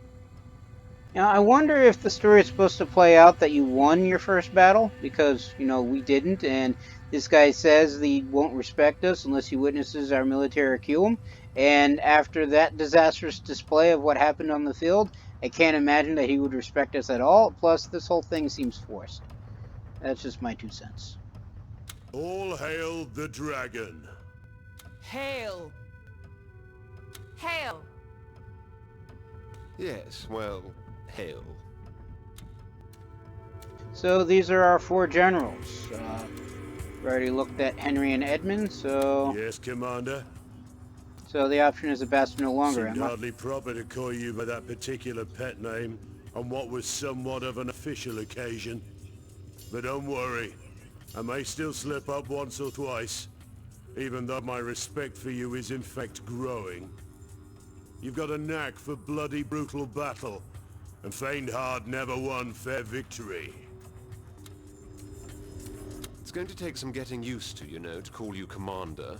Now, I wonder if the story is supposed to play out that you won your first battle, because, you know, we didn't, and this guy says that he won't respect us unless he witnesses our military acumen, and after that disastrous display of what happened on the field, I can't imagine that he would respect us at all, plus this whole thing seems forced. That's just my 2 cents. All hail the dragon. Hail! Hail! Yes, well, hail. So these are our 4 generals. We already looked at Henry and Edmund, so Yes, Commander? the option is a bastard no longer, Seemed Emma. hardly proper to call you by that particular pet name on what was somewhat of an official occasion. But don't worry, I may still slip up once or twice, even though my respect for you is in fact growing. You've got a knack for bloody brutal battle, and faint heart never won fair victory. It's going to take some getting used to, you know, to call you Commander.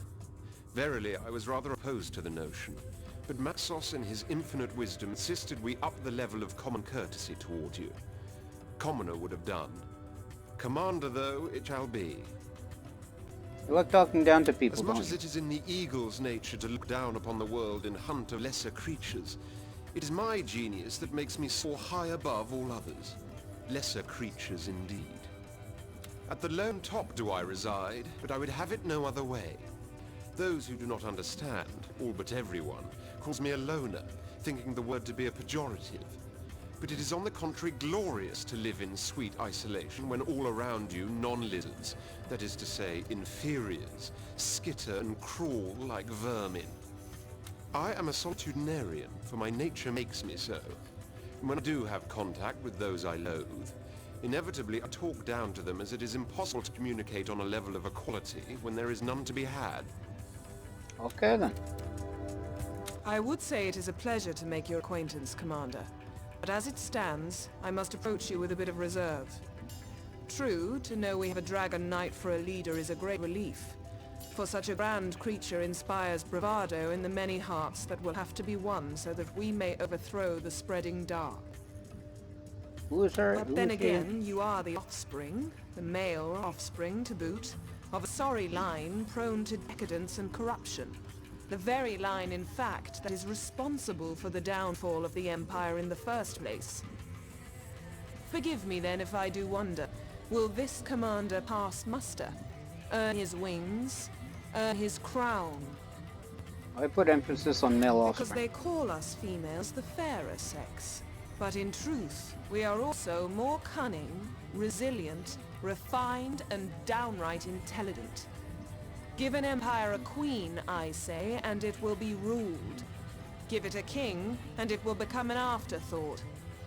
Verily, I was rather opposed to the notion, but Maxos in his infinite wisdom insisted we up the level of common courtesy toward you. Commoner would have done. Commander, though, it shall be. You like talking down to people, As much don't as you? it is in the eagle's nature to look down upon the world in hunt of lesser creatures, it is my genius that makes me soar high above all others. Lesser creatures indeed. At the lone top do I reside, but I would have it no other way. Those who do not understand, all but everyone, calls me a loner, thinking the word to be a pejorative. But it is on the contrary glorious to live in sweet isolation when all around you non-lizards, that is to say, inferiors, skitter and crawl like vermin. I am a solitudinarian, for my nature makes me so. And when I do have contact with those I loathe, inevitably I talk down to them as it is impossible to communicate on a level of equality when there is none to be had. Okay then. I would say it is a pleasure to make your acquaintance, Commander. But as it stands, I must approach you with a bit of reserve. True, to know we have a Dragon Knight for a leader is a great relief. For such a grand creature inspires bravado in the many hearts that will have to be won so that we may overthrow the spreading dark. Who is her? But then again, you are the offspring, the male offspring to boot, of a sorry line prone to decadence and corruption. The very line, in fact, that is responsible for the downfall of the Empire in the first place. Forgive me then if I do wonder, will this commander pass muster? Earn his wings? Earn his crown? I put emphasis on male Because offspring. they call us females the fairer sex. But in truth, we are also more cunning, resilient, refined, and downright intelligent. Give an empire a queen, I say, and it will be ruled. Give it a king, and it will become an afterthought.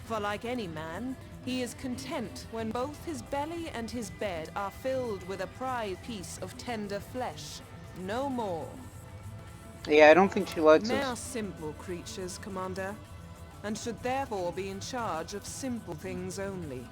For like any man, he is content when both his belly and his bed are filled with a prized piece of tender flesh. No more. Yeah, I don't think she likes Men are us. simple creatures, Commander, and should therefore be in charge of simple things only.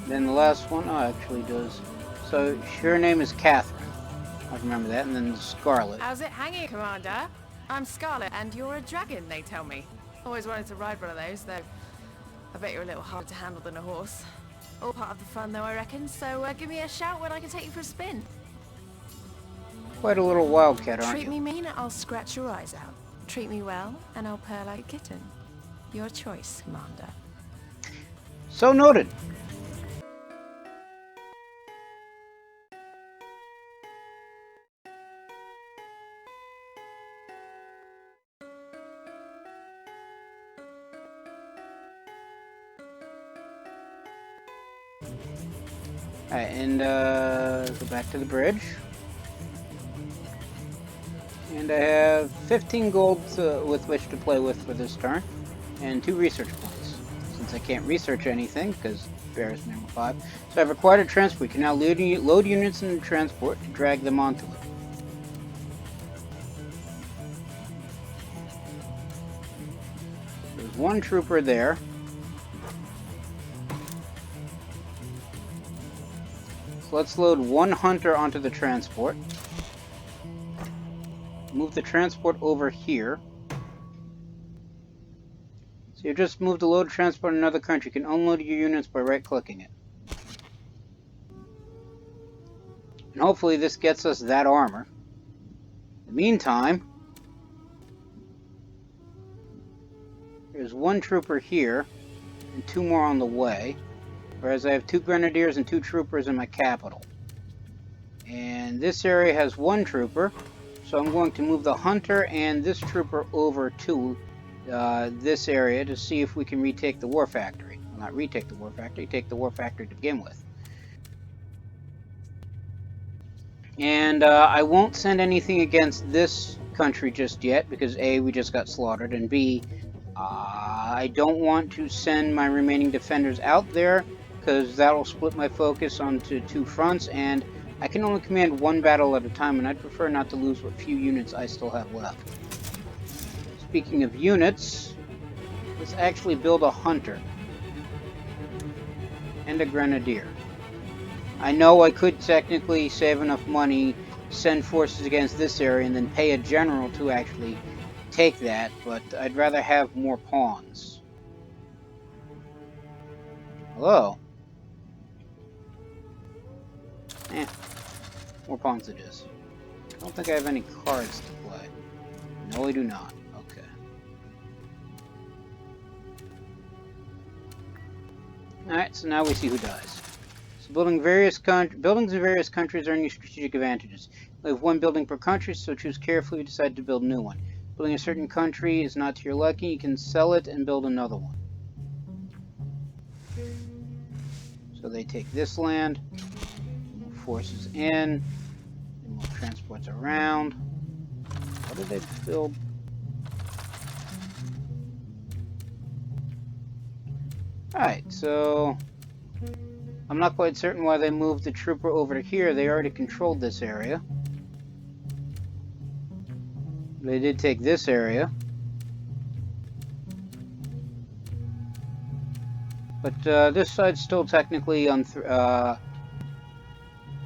Then the last one, actually does. So her name is Catherine. I remember that. And then Scarlet. How's it hanging, Commander? I'm Scarlet, and you're a dragon, they tell me. Always wanted to ride one of those, though I bet you're a little harder to handle than a horse. All part of the fun, though, I reckon, so give me a shout when I can take you for a spin. Quite a little wildcat, aren't Treat you? me mean, I'll scratch your eyes out. Treat me well, and I'll purr like a kitten. Your choice, Commander. So noted. Alright, and go back to the bridge. And I have 15 gold with which to play with for this turn, and 2 research points. Since I can't research anything, because Bear is number 5. So I've acquired a transport. You can now load units in the transport to drag them onto it. There's 1 trooper there. So let's load 1 hunter onto the transport. Move the transport over here. So you just moved a load transport in another country. You can unload your units by right-clicking it. And hopefully this gets us that armor. In the meantime, there's one trooper here, and 2 more on the way. Whereas I have 2 grenadiers and 2 troopers in my capital. And this area has 1 trooper, so I'm going to move the hunter and this trooper over to this area to see if we can retake the war factory. Well, not retake the war factory, take the war factory to begin with. And I won't send anything against this country just yet, because A, we just got slaughtered, and B, I don't want to send my remaining defenders out there, because that'll split my focus onto 2 fronts, and I can only command 1 battle at a time, and I'd prefer not to lose what few units I still have left. Speaking of units, let's actually build a hunter and a grenadier. I know I could technically save enough money, send forces against this area, and then pay a general to actually take that, but I'd rather have more pawns. Hello? More pawns it is. I don't think I have any cards to play. No, I do not. Okay. Alright, so now we see who dies. So buildings in various countries earn you strategic advantages. We have 1 building per country, so choose carefully if you decide to build a new one. Building a certain country is not to your liking, you can sell it and build another one. So they take this land, move forces in, move transports around. What did they build? Alright, so I'm not quite certain why they moved the trooper over to here. They already controlled this area. They did take this area. But this side's still technically on...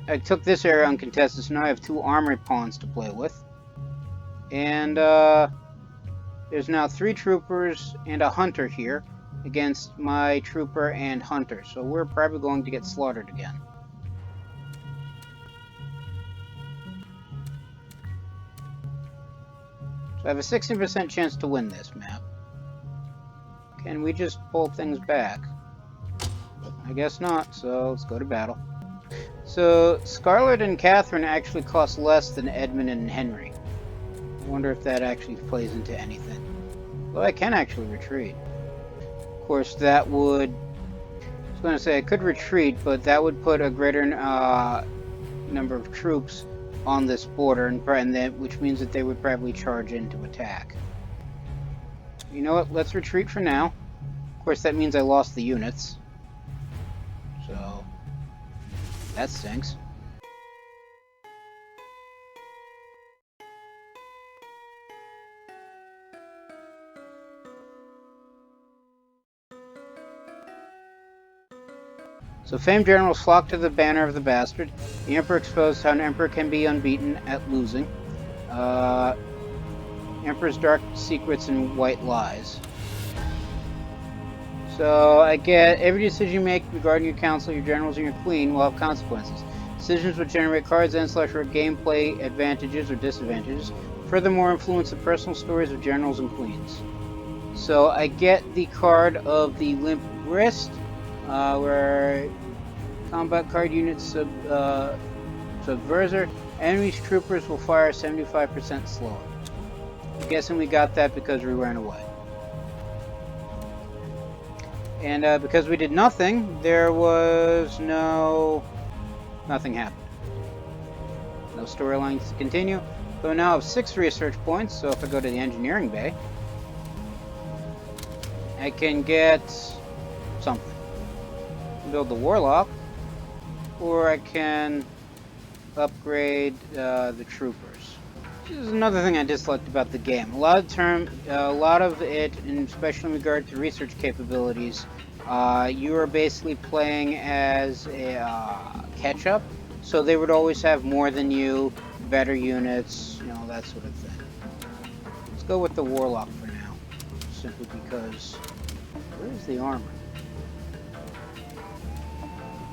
I took this area uncontested, so now I have 2 armored pawns to play with. And there's now 3 troopers and a hunter here against my trooper and hunter. So we're probably going to get slaughtered again. So I have a 16% chance to win this map. Can we just pull things back? I guess not, so let's go to battle. So Scarlet and Catherine actually cost less than Edmund and Henry. I wonder if that actually plays into anything. Well, I can actually retreat. Of course, that would... I was going to say I could retreat, but that would put a greater number of troops on this border, which means that they would probably charge in to attack. You know what? Let's retreat for now. Of course, that means I lost the units. So, that stinks. So famed generals flock to the banner of the bastard. The Emperor exposed how an Emperor can be unbeaten at losing. Emperor's dark secrets and white lies. So I get every decision you make regarding your council, your generals, and your queen will have consequences. Decisions will generate cards and / gameplay advantages or disadvantages. Furthermore, influence the personal stories of generals and queens. So I get the card of the limp wrist, where combat card units subversir. Enemy's troopers will fire 75% slower. I'm guessing we got that because we ran away. And because we did nothing, there was nothing happened. No storylines to continue. So we now have 6 research points, so if I go to the engineering bay, I can get something. Build the warlock, or I can upgrade the troopers. This is another thing I disliked about the game. A lot of it, and especially in regard to research capabilities, you are basically playing as a catch-up, so they would always have more than you, better units, you know, that sort of thing. Let's go with the warlock for now, simply because where is the armor?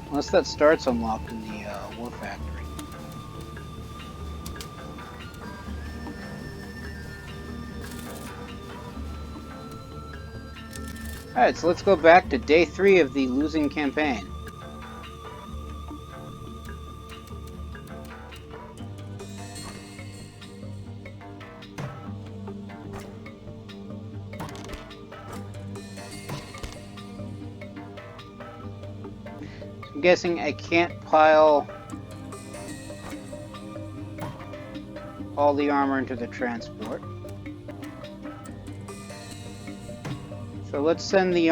Unless that starts unlocked in the war factory. Alright, so let's go back to day 3 of the losing campaign. I'm guessing I can't pile all the armor into the transport. So let's send the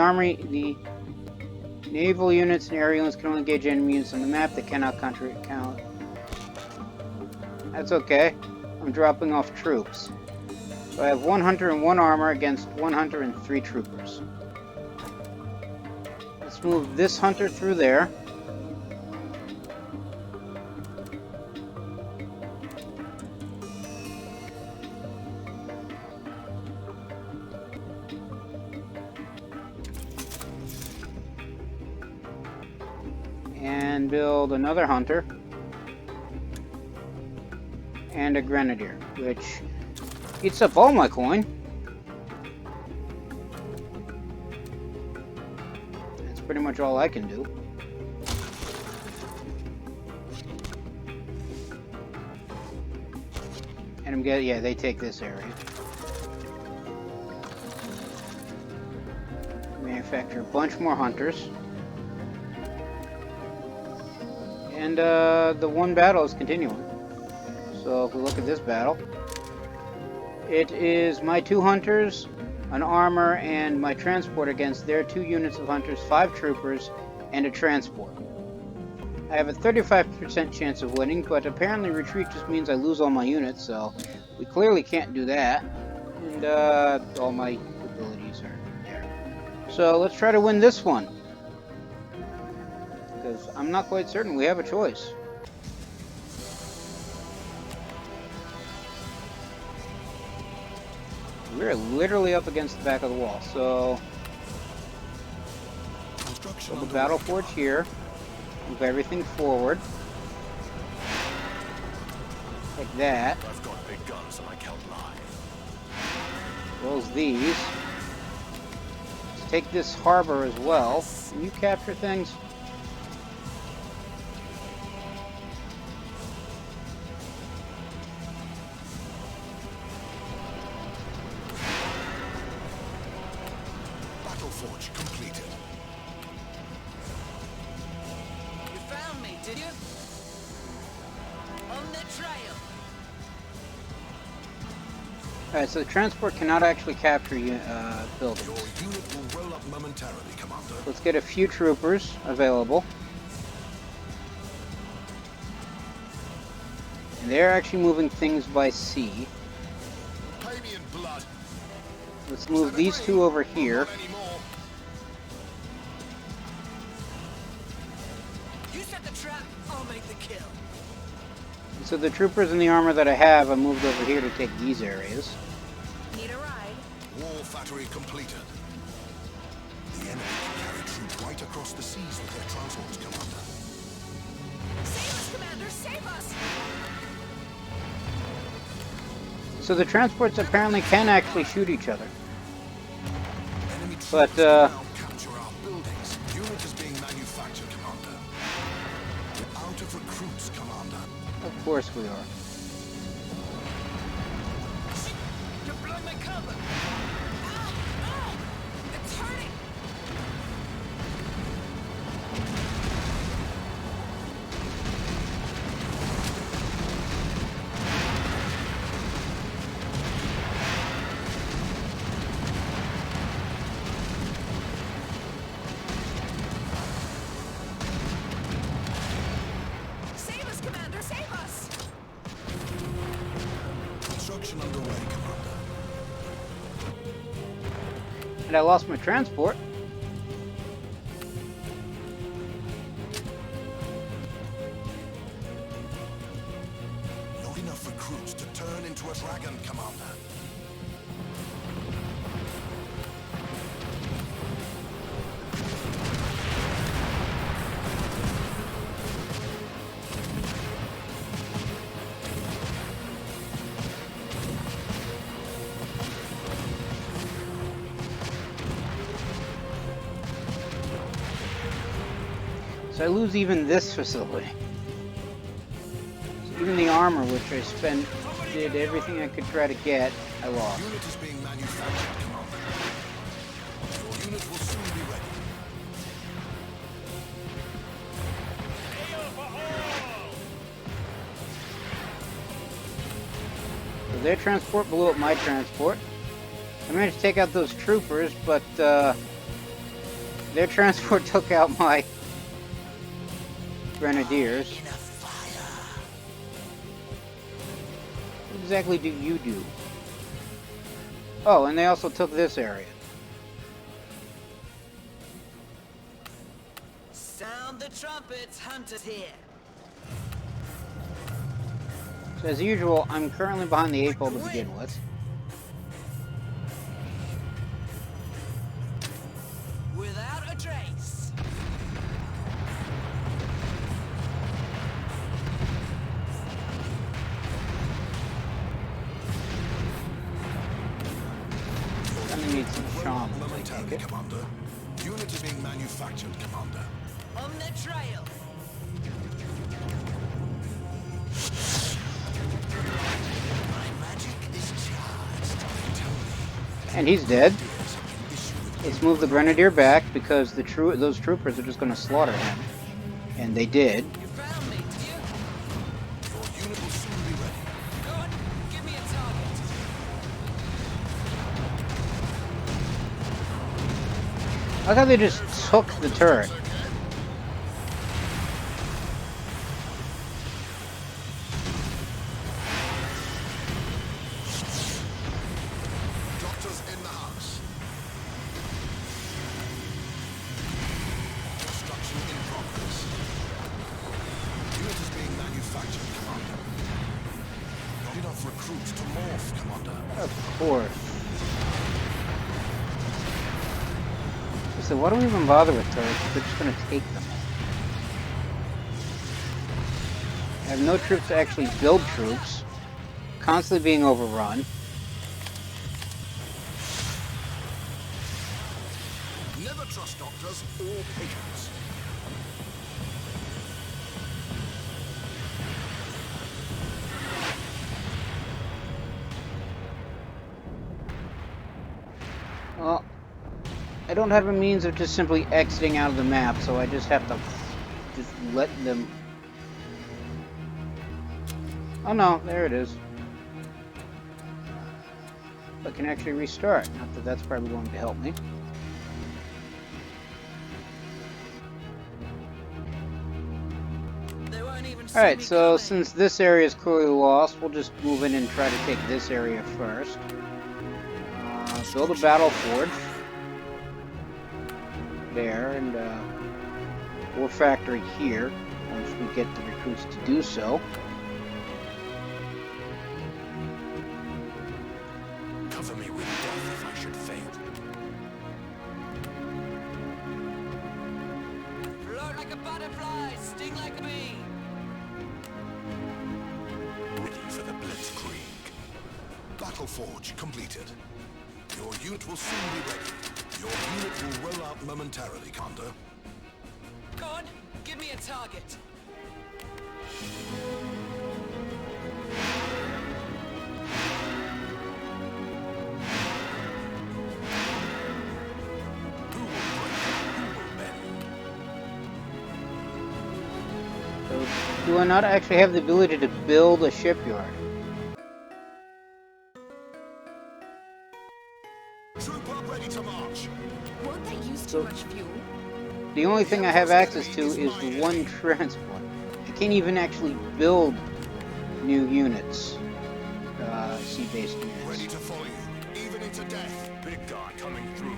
naval units and air units can only engage enemy units on the map that cannot count. That's okay. I'm dropping off troops. So I have 1 hunter and 1 armor against 1 hunter and 3 troopers. Let's move this hunter through there. And build another hunter and a grenadier, which eats up all my coin. That's pretty much all I can do. And I'm getting, yeah, they take this area. Manufacture a bunch more hunters. And the one battle is continuing. So if we look at this battle, it is my 2 hunters, an armor, and my transport against their 2 units of hunters, 5 troopers, and a transport. I have a 35% chance of winning, but apparently retreat just means I lose all my units, so we clearly can't do that. And all my abilities are there. So let's try to win this one. Because I'm not quite certain we have a choice. We're literally up against the back of the wall, so build the battle forge here, move everything forward, like that. I've got big guns and I can't lie. Close these. Let's take this harbor as well. Can you capture things? Forge completed. You found me, did you? On the trail. Alright, so the transport cannot actually capture buildings. Your unit will roll up momentarily, Commander. Let's get a few troopers available. And they're actually moving things by sea. Pay me in blood. Let's move these 2 over here. You set the trap, I'll make the kill. So the troopers and the armor that I have, I moved over here to take these areas. Need a ride? War factory completed. The enemy can carry troops right across the seas with their transports, Commander. Save us, Commander! Save us! So the transports apparently can actually shoot each other. Enemy troops But, can now capture our buildings. Unit is being manufactured, Commander. We're out of recruits, Commander. Of course we are. You're blowing my cover. Ow! Ow! It's hurting! Save us, Commander! Save us! Construction underway, Commander. And I lost my transport. Not enough recruits to turn into a dragon, Commander. So I lose even this facility. So even the armor, which I did everything I could try to get, I lost. Unit is being manufactured, Commander. Your unit will soon be ready. So their transport blew up my transport. I managed to take out those troopers, but their transport took out my grenadiers. What exactly do you do? Oh, and they also took this area. Sound the trumpets, hunters here. So as usual, I'm currently behind the 8 ball to begin with. Without a trace. I'm gonna need some shamans, I take Momentarily, it. Commander. Unit is being manufactured, Commander. On the trail. My magic is charged. And he's dead. Let's move the grenadier back because those troopers are just going to slaughter him. And they did. You found me, did you? Your unit will soon be ready. Good. Give me a target. I thought they just took the turret. Doctors in the house. Construction in progress. Unit is being manufactured, Commander. Not enough recruits to morph, Commander. Of course. So why do we even bother with turrets if they're just going to take them? I have no troops to actually build troops. Constantly being overrun. Never trust doctors or patients. Well, I don't have a means of just simply exiting out of the map, so I just have to just let them... Oh no, there it is. I can actually restart. Not that that's probably going to help me. They won't even see Alright, me so coming. since this area is clearly lost, we'll just move in and try to take this area first. Build a battle forge. There, and war factory here, once we get the recruits to do so. Cover me with death if I should fail. Float like a butterfly, sting like a bee. Ready for the Blitzkrieg. Battle forge completed. Your unit will soon be ready. Your unit will roll out momentarily, Commander. Good. Give me a target. Who will break? Who will bend? So, do I not actually have the ability to build a shipyard? Troop up, ready to march. Won't they use So- too much fuel? The only thing I have access to is the one transport. I can't even actually build new units, sea-based Ready units. to follow you, even into death. Big guy coming through.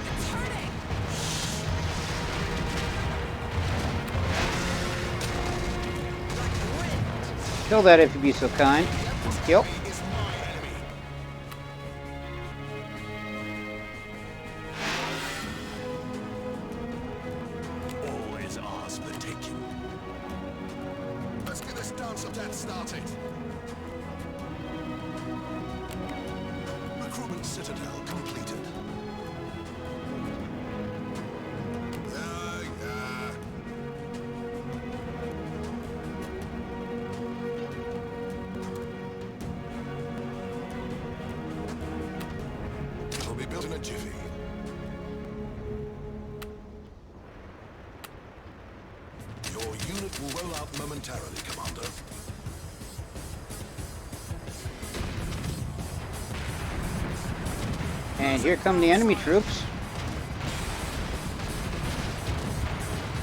It's hurting! Kill that if you'd be so kind. Kill. Is my enemy. All is ours for the taking. Let's get this dance of death started. Recruitment citadel completed. Built in a jiffy. Your unit will roll out momentarily, Commander. And here come the enemy troops.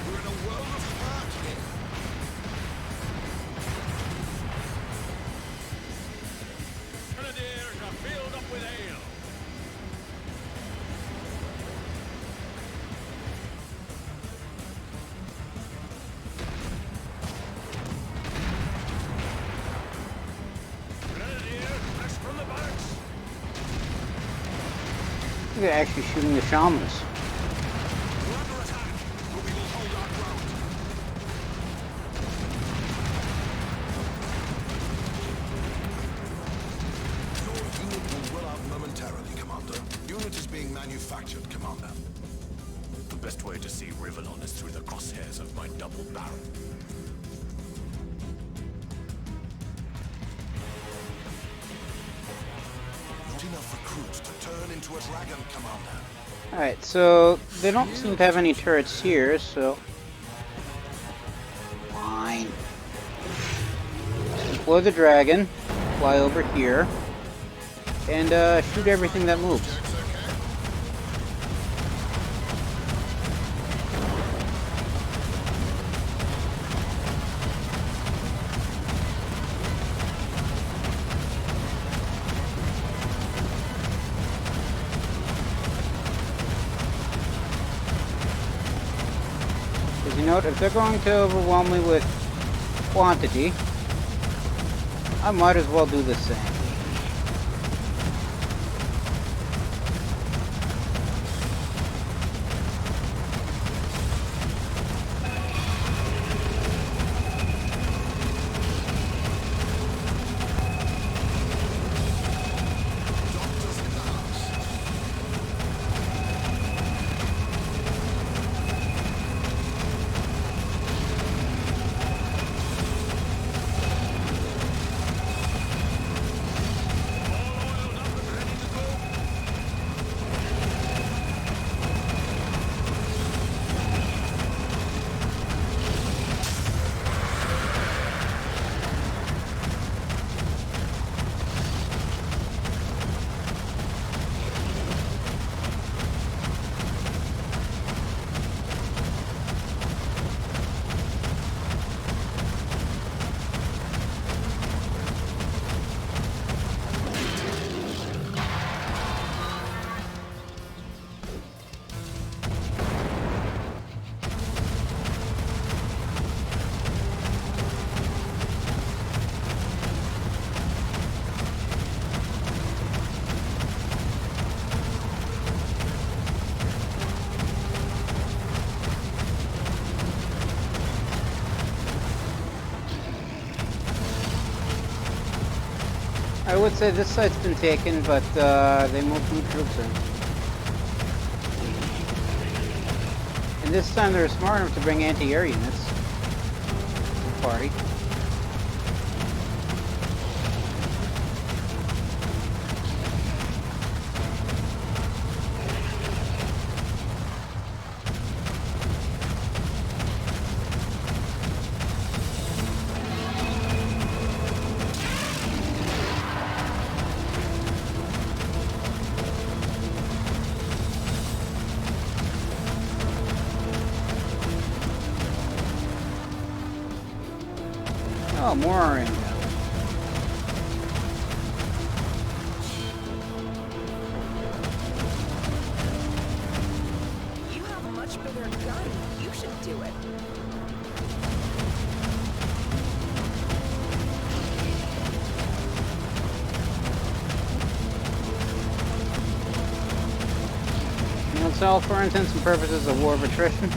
We're in a world of hurt here. Grenadiers are filled up with ale. Grenadiers, fresh from the barracks. They're actually shooting the shamans. We're under attack, but we will hold our ground. Your unit will roll out momentarily, Commander. Unit is being manufactured, Commander. The best way to see Rivellon is through the crosshairs of my double barrel. Not enough recruits to turn into a dragon, Commander. Alright, so they don't seem to have any turrets here, so... Fine. Deploy the dragon, fly over here, and shoot everything that moves. Because you know what, if they're going to overwhelm me with quantity, I might as well do the same. Doctors in the house. I would say this site's been taken, but they moved new troops in. And this time they're smart enough to bring anti-air units to the party. Oh, more are in. You have a much bigger gun. You should do it. You know, it's all for intents and purposes a war of attrition.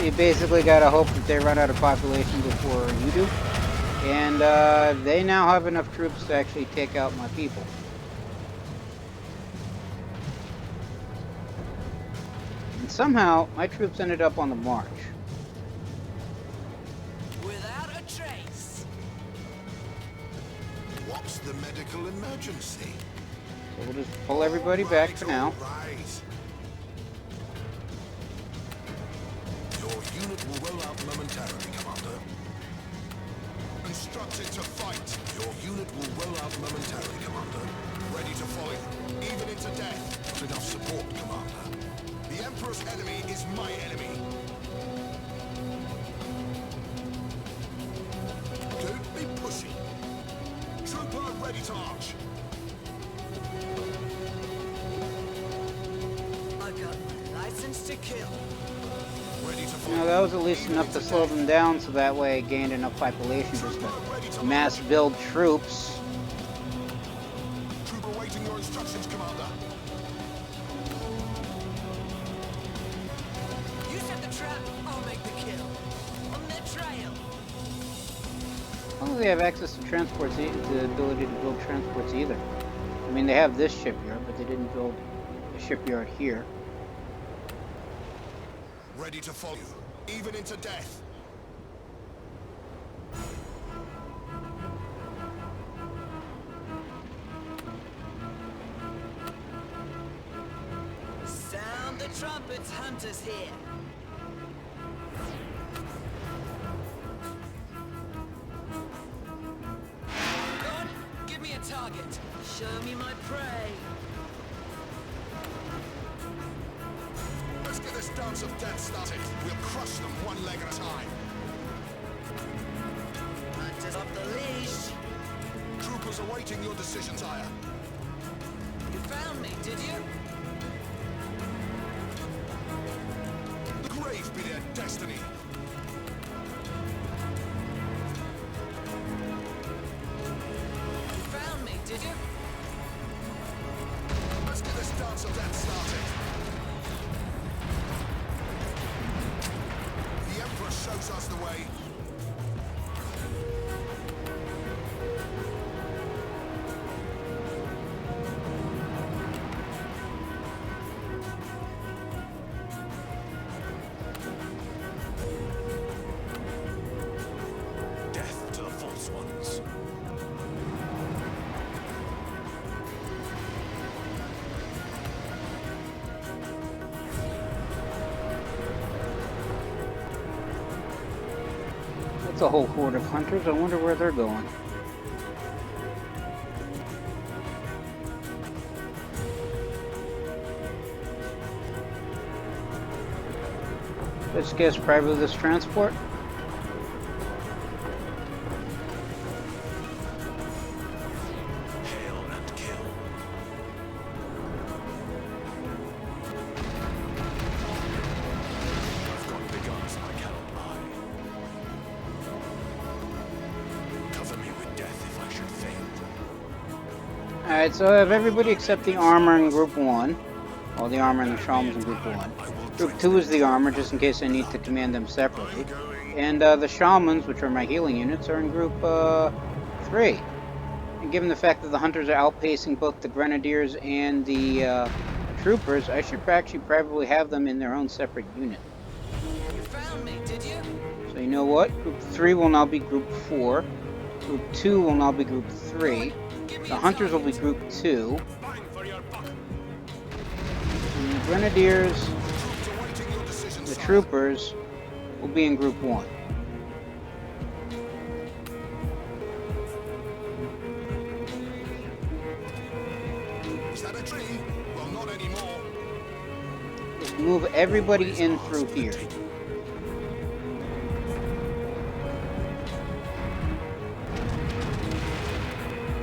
You basically gotta hope that they run out of population before you do. And they now have enough troops to actually take out my people. And somehow, my troops ended up on the march. Without a trace. What's the medical emergency? So we'll just pull everybody back for now. Your unit will roll out momentarily, Commander. Instructed to fight. Your unit will roll out momentarily, Commander. Ready to follow, even into death. Not enough support, Commander. The Emperor's enemy is my enemy. Don't be pushy. Trooper ready to march. I got my license to kill. Ready to You know, that was at least enough to slow them down, so that way it gained enough population just to mass build troops. Trooper waiting your instructions, Commander. You set the trap, I'll make the kill. On their trail. I don't think they have access to transports, the ability to build transports either. I mean, they have this shipyard, but they didn't build a shipyard here. Ready to follow you, even into death. Sound the trumpets, hunters here. God, give me a target. Show me my prey. Let's get this dance of death started. We'll crush them one leg at a time. Hunters off the leash. Troopers awaiting your decision, sire. You found me, did you? The grave be their destiny. You found me, did you? Let's get this dance of death started. The Emperor shows us the way. Death to the false ones. That's a whole horde of hunters. I wonder where they're going. Let's guess probably this transport. Hail and kill. I've got big guns I cannot lie. Cover me with death if I should fail. Alright, so I have everybody except the armor in Group 1. Well, the armor and the shamans in Group 1. Group 2 is the armor, just in case I need to command them separately. And the shamans, which are my healing units, are in Group 3. And given the fact that the hunters are outpacing both the grenadiers and the troopers, I should actually probably have them in their own separate unit. You found me, did you? So you know what? Group 3 will now be Group 4. Group 2 will now be Group 3. The hunters will be Group 2. And the grenadiers, the troopers, will be in Group 1. Is that a tree? Well, not anymore. Just move everybody in through here.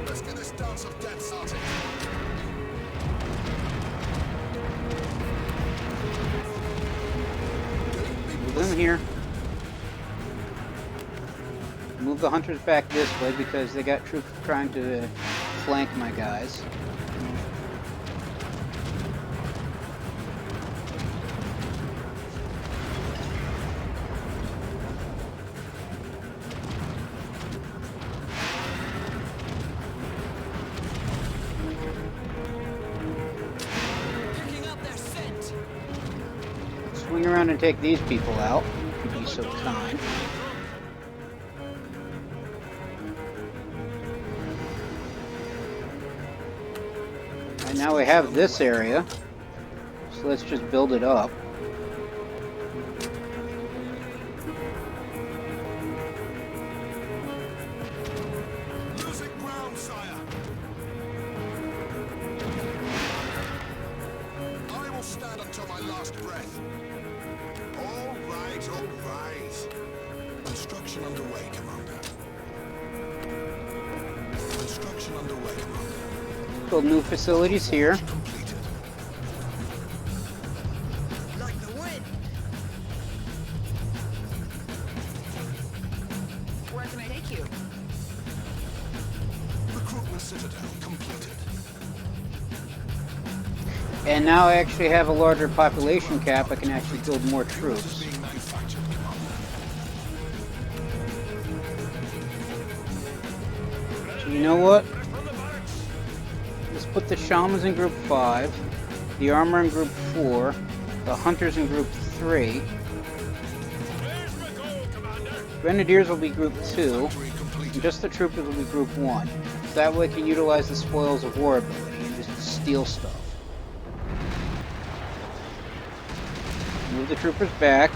Let's get this dance of death started. Move them here. Move the hunters back this way because they got troops trying to flank my guys. Picking up their scent. Swing around and take these people out, if you'd be so kind. Now we have this area, so let's just build it up. Losing ground, sire. I will stand until my last breath. All right, all right. Construction underway, Commander. Construction underway, Commander. Build new facilities here. Completed. Like the wind. Where can I take you? Recruitment citadel completed. And now I actually have a larger population cap. I can actually build more troops. Being manufactured, Commander. So you know what? Let's put the shamans in group 5, the armor in group 4, the hunters in group 3. Grenadiers will be group 2, and just the troopers will be group 1. So that way I can utilize the spoils of war ability and just steal stuff. Move the troopers back.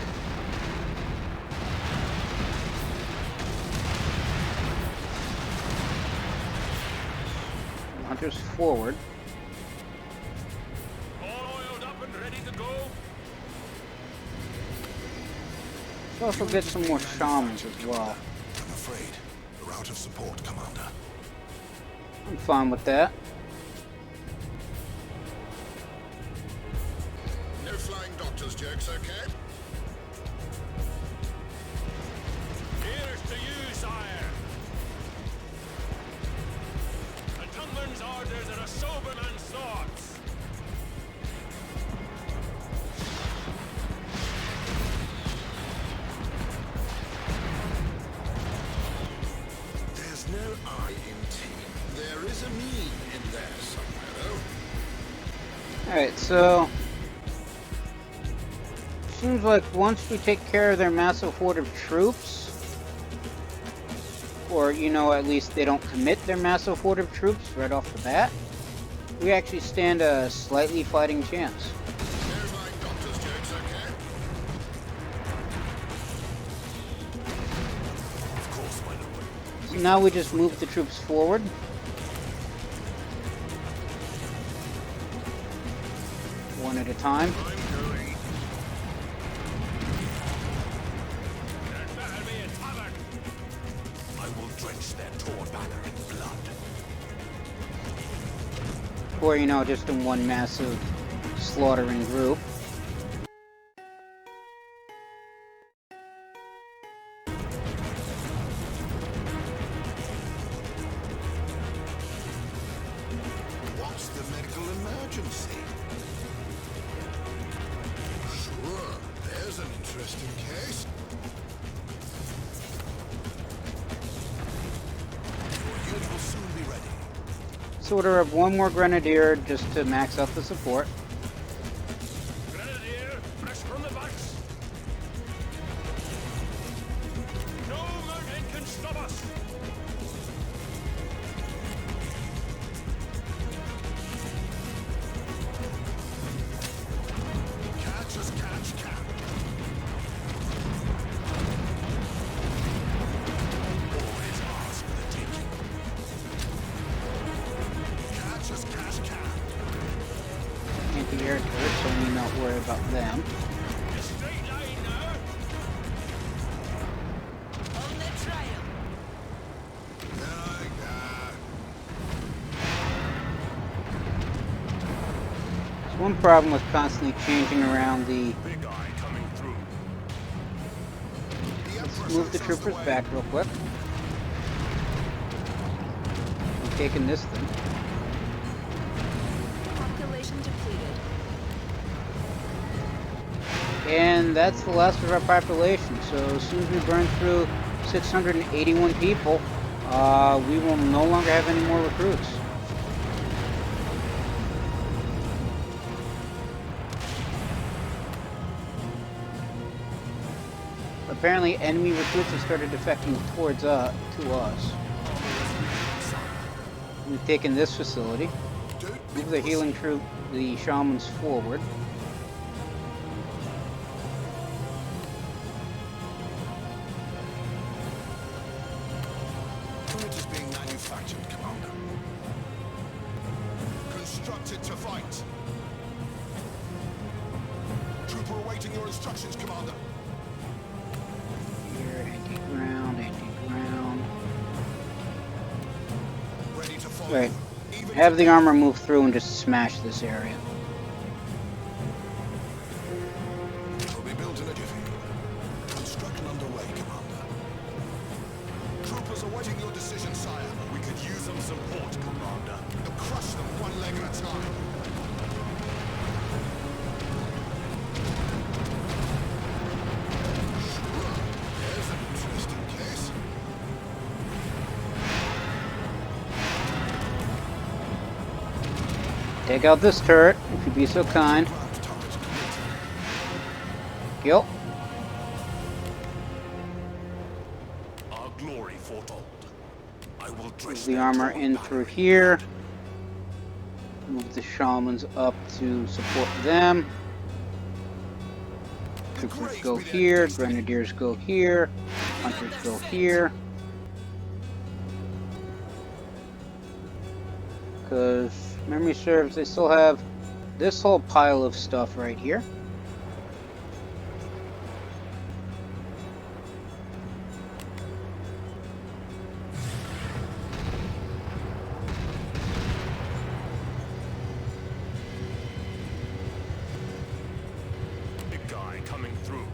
Hunters forward. All oiled up and ready to go? Let's also get some more shamans as well. I'm afraid we're out of support, Commander. I'm fine with that. No flying doctors jokes, okay? Here's to you, sire. A gentleman's orders are a sober man's thoughts. There's no I in team. There is a me in there somewhere, though. Alright, so seems like once we take care of their massive horde of troops, or, you know, at least they don't commit their massive horde of troops right off the bat, we actually stand a slightly fighting chance. No flying doctors jokes, okay? Of course, my lord. So now we just move the troops forward. One at a time. I'm going. There'd better be a tavern. I will drench their torn banner in blood. Or, you know, just in one massive slaughtering group. What's the medical emergency? Sure, there's an interesting case. Your unit will soon be ready. So we'll have one more grenadier just to max out the support. Grenadier, fresh from the backs. No mountain can stop us. Catch as catch can. All is ours for the taking. Catch as catch can. Anti-air turrets, so we need not worry about them. A straight line now. On the trail. Like that. There's one problem with constantly changing around the... Big eye coming through. Let's move the troopers back real quick. I'm taking this thing. Population depleted. And that's the last of our population. So as soon as we burn through 681 people, we will no longer have any more recruits. Apparently, enemy recruits have started defecting towards to us. We've taken this facility. Don't Move the healing troop, the shamans forward. Unit is being manufactured, Commander. Constructed to fight. Trooper awaiting your instructions, Commander. Here, anti-ground, anti-ground. Ready to follow. Right. Have the armor move through and just smash this area. Will be built in a jiffy. Construction underway, Commander. Troopers awaiting your decision, sire. We could use some support, Commander. We'll crush them one leg at a time. There's an interesting case. Take out this turret, if you'd be so kind. Kill. Our glory foretold. I will Move dress the their armor drawn in battery. through here. Move the shamans up to support them. Troopers go here, grenadiers go here, hunters go here. Because, memory serves, they still have this whole pile of stuff right here. Big guy coming through.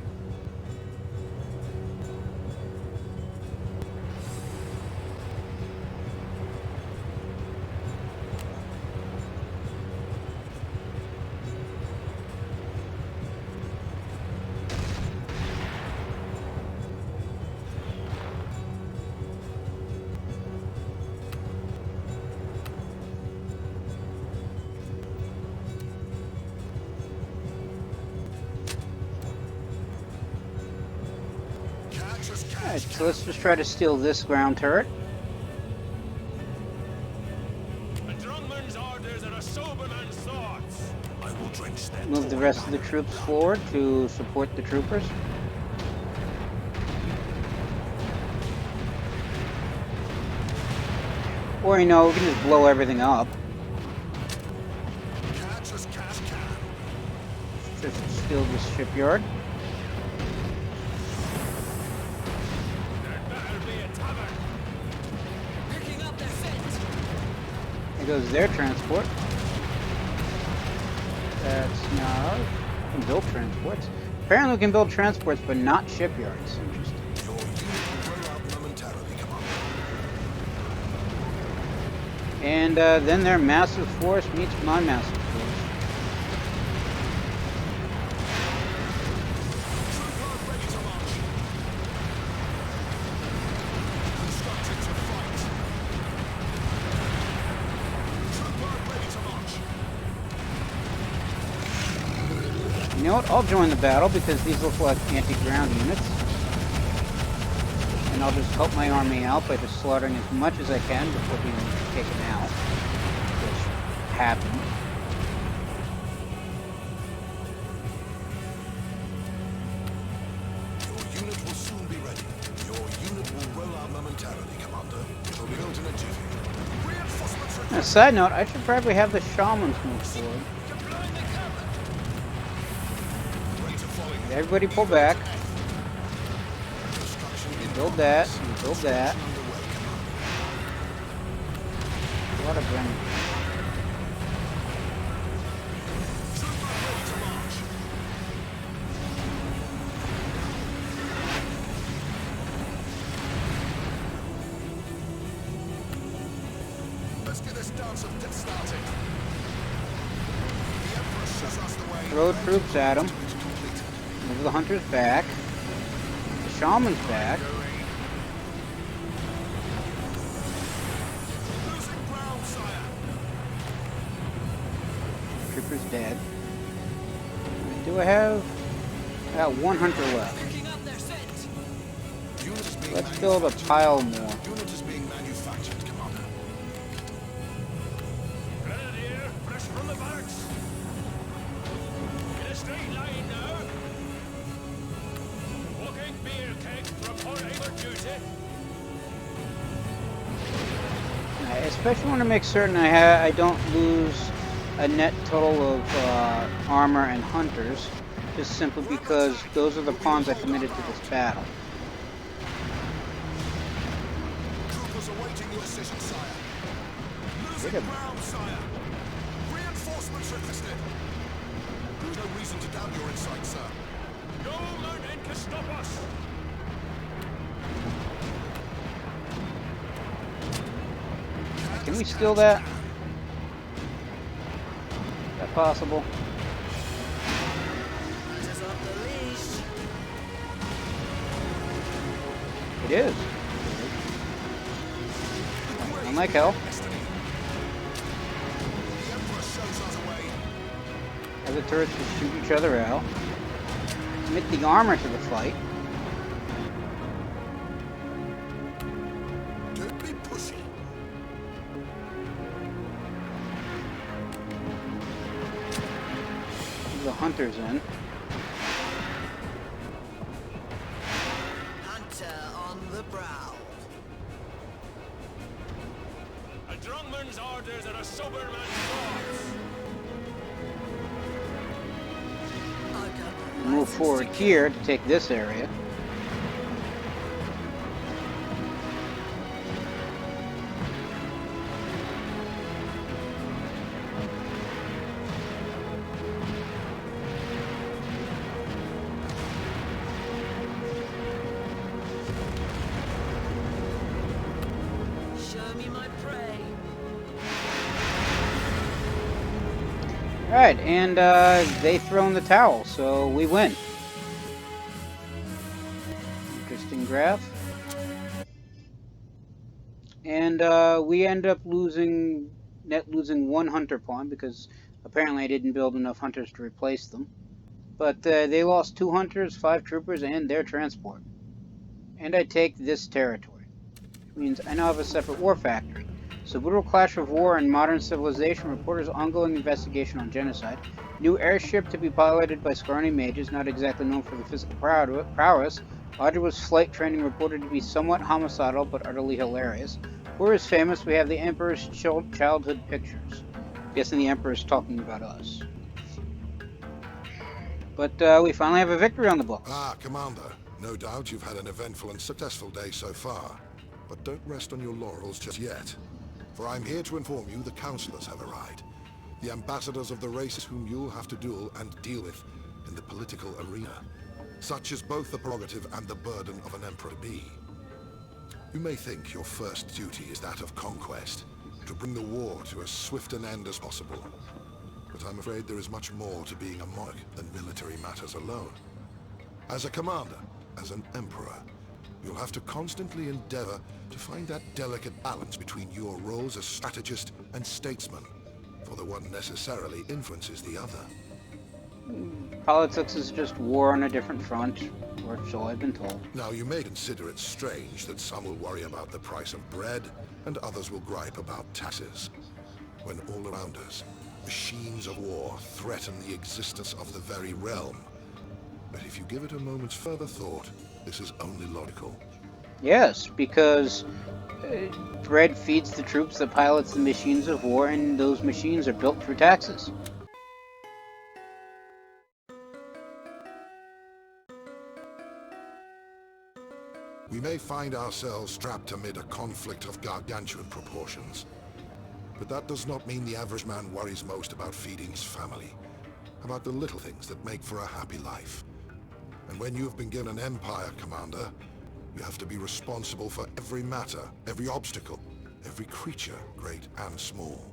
Alright, so let's just try to steal this ground turret. A drumman's orders are a soberman's thoughts. I will drench their Move the torn rest of the battery. troops forward to support the troopers. Or, you know, we can just blow everything up. Catch as catch can. Just steal this shipyard. There better be a tavern. Picking up their scent. There goes their transport. That's now... We can build transports. Apparently we can build transports, but not shipyards. Interesting. Your unit will roll out momentarily, Commander. And then their massive force meets my massive force. Trooper ready to march. Constructed to fight. Trooper ready to march. You know what? I'll join the battle because these look like anti-ground units. And I'll just help my army out by just slaughtering as much as I can before being taken out. Which happened. Your unit will soon be ready. Your unit will roll out momentarily, Commander. It'll be built in a jiffy. Reinforcements On a required. side note, I should probably have the shamans move forward. Ready to follow you. Everybody pull back. Construction in Build that. And build that. underway, Commander. A lot of grenades. Trooper ready to march. Let's get this dance of death started. The Emperor shows us the way. Throw troops at them. It's completed. Move the hunters back. The shamans back. Losing ground, sire. Trooper's dead. Do I have... one hunter left. Picking up their scent. Unit is being Let's build a manufactured. pile more. Unit is being manufactured, Commander. Grenadier, especially want to make certain I don't lose a net total of armor and hunters, just simply because those are the pawns I committed to this battle. Troopers awaiting your decision, sire. Wait Losing a minute. ground, sire. Reinforcements requested. There's no reason to doubt your insight, sir. No mountain can stop us! Can we steal that? Is that possible? Just off the leash. It is. Unlike hell. The Emperor shows us a way. As the turrets just shoot each other out. Commit the armor to the fight. Don't be pushy. The hunters in. Hunter on the prowl. A drungman's orders are a sober man's thoughts. Move forward here to take this area. Show me my prey. Alright, and they throw in the towel, so we win. Interesting graph. And we end up losing one hunter pawn because apparently I didn't build enough hunters to replace them. But they lost 2 hunters, 5 troopers, and their transport. And I take this territory, which means I now have a separate war factory. So brutal clash of war and modern civilization, reporters ongoing investigation on genocide, new airship to be piloted by scrawny mages, not exactly known for the physical prowess, arduous flight training reported to be somewhat homicidal but utterly hilarious. Where is famous, we have the Emperor's childhood pictures. I'm guessing the Emperor's talking about us. But we finally have a victory on the books. Ah, Commander. No doubt you've had an eventful and successful day so far. But don't rest on your laurels just yet. For I'm here to inform you the counselors have arrived. The ambassadors of the races whom you'll have to duel and deal with in the political arena. Such is both the prerogative and the burden of an emperor to be. You may think your first duty is that of conquest, to bring the war to as swift an end as possible. But I'm afraid there is much more to being a monarch than military matters alone. As a commander, as an emperor, you'll have to constantly endeavor to find that delicate balance between your roles as strategist and statesman, for the one necessarily influences the other. Politics is just war on a different front, or so I've been told. Now, you may consider it strange that some will worry about the price of bread, and others will gripe about taxes, when all around us, machines of war threaten the existence of the very realm. But if you give it a moment's further thought, this is only logical. Yes, because bread feeds the troops that pilots the machines of war, and those machines are built through taxes. We may find ourselves trapped amid a conflict of gargantuan proportions. But that does not mean the average man worries most about feeding his family, about the little things that make for a happy life. And when you have been given an empire, Commander, you have to be responsible for every matter, every obstacle, every creature, great and small.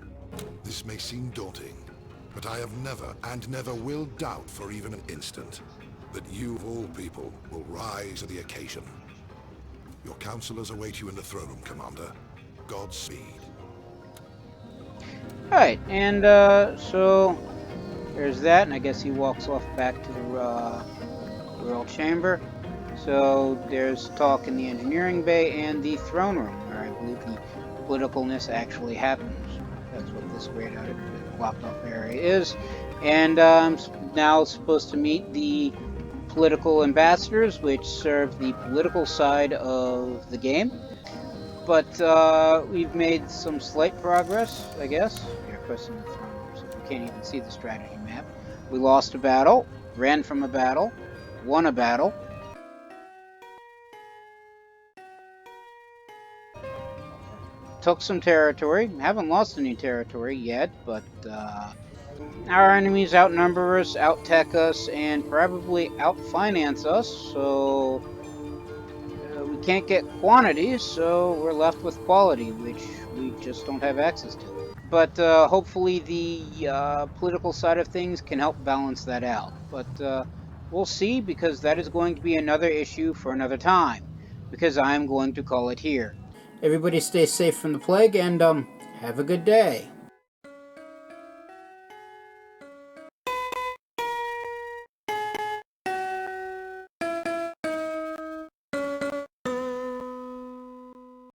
This may seem daunting, but I have never and never will doubt for even an instant that you of all people will rise to the occasion. Your counselors await you in the throne room, Commander. Godspeed. Alright, and so there's that, and I guess he walks off back to the Royal Chamber. So there's talk in the engineering bay and the throne room, where I believe the politicalness actually happens. That's what this grayed out blocked off area is. And I'm now supposed to meet the political ambassadors, which serve the political side of the game. But we've made some slight progress, I guess. You're pressing the throne, so you can't even see the strategy map. We lost a battle, ran from a battle, won a battle. Took some territory. Haven't lost any territory yet, but our enemies outnumber us, out-tech us, and probably out-finance us, so we can't get quantity, so we're left with quality, which we just don't have access to. But hopefully the political side of things can help balance that out. But we'll see, because that is going to be another issue for another time, because I'm going to call it here. Everybody stay safe from the plague, and have a good day.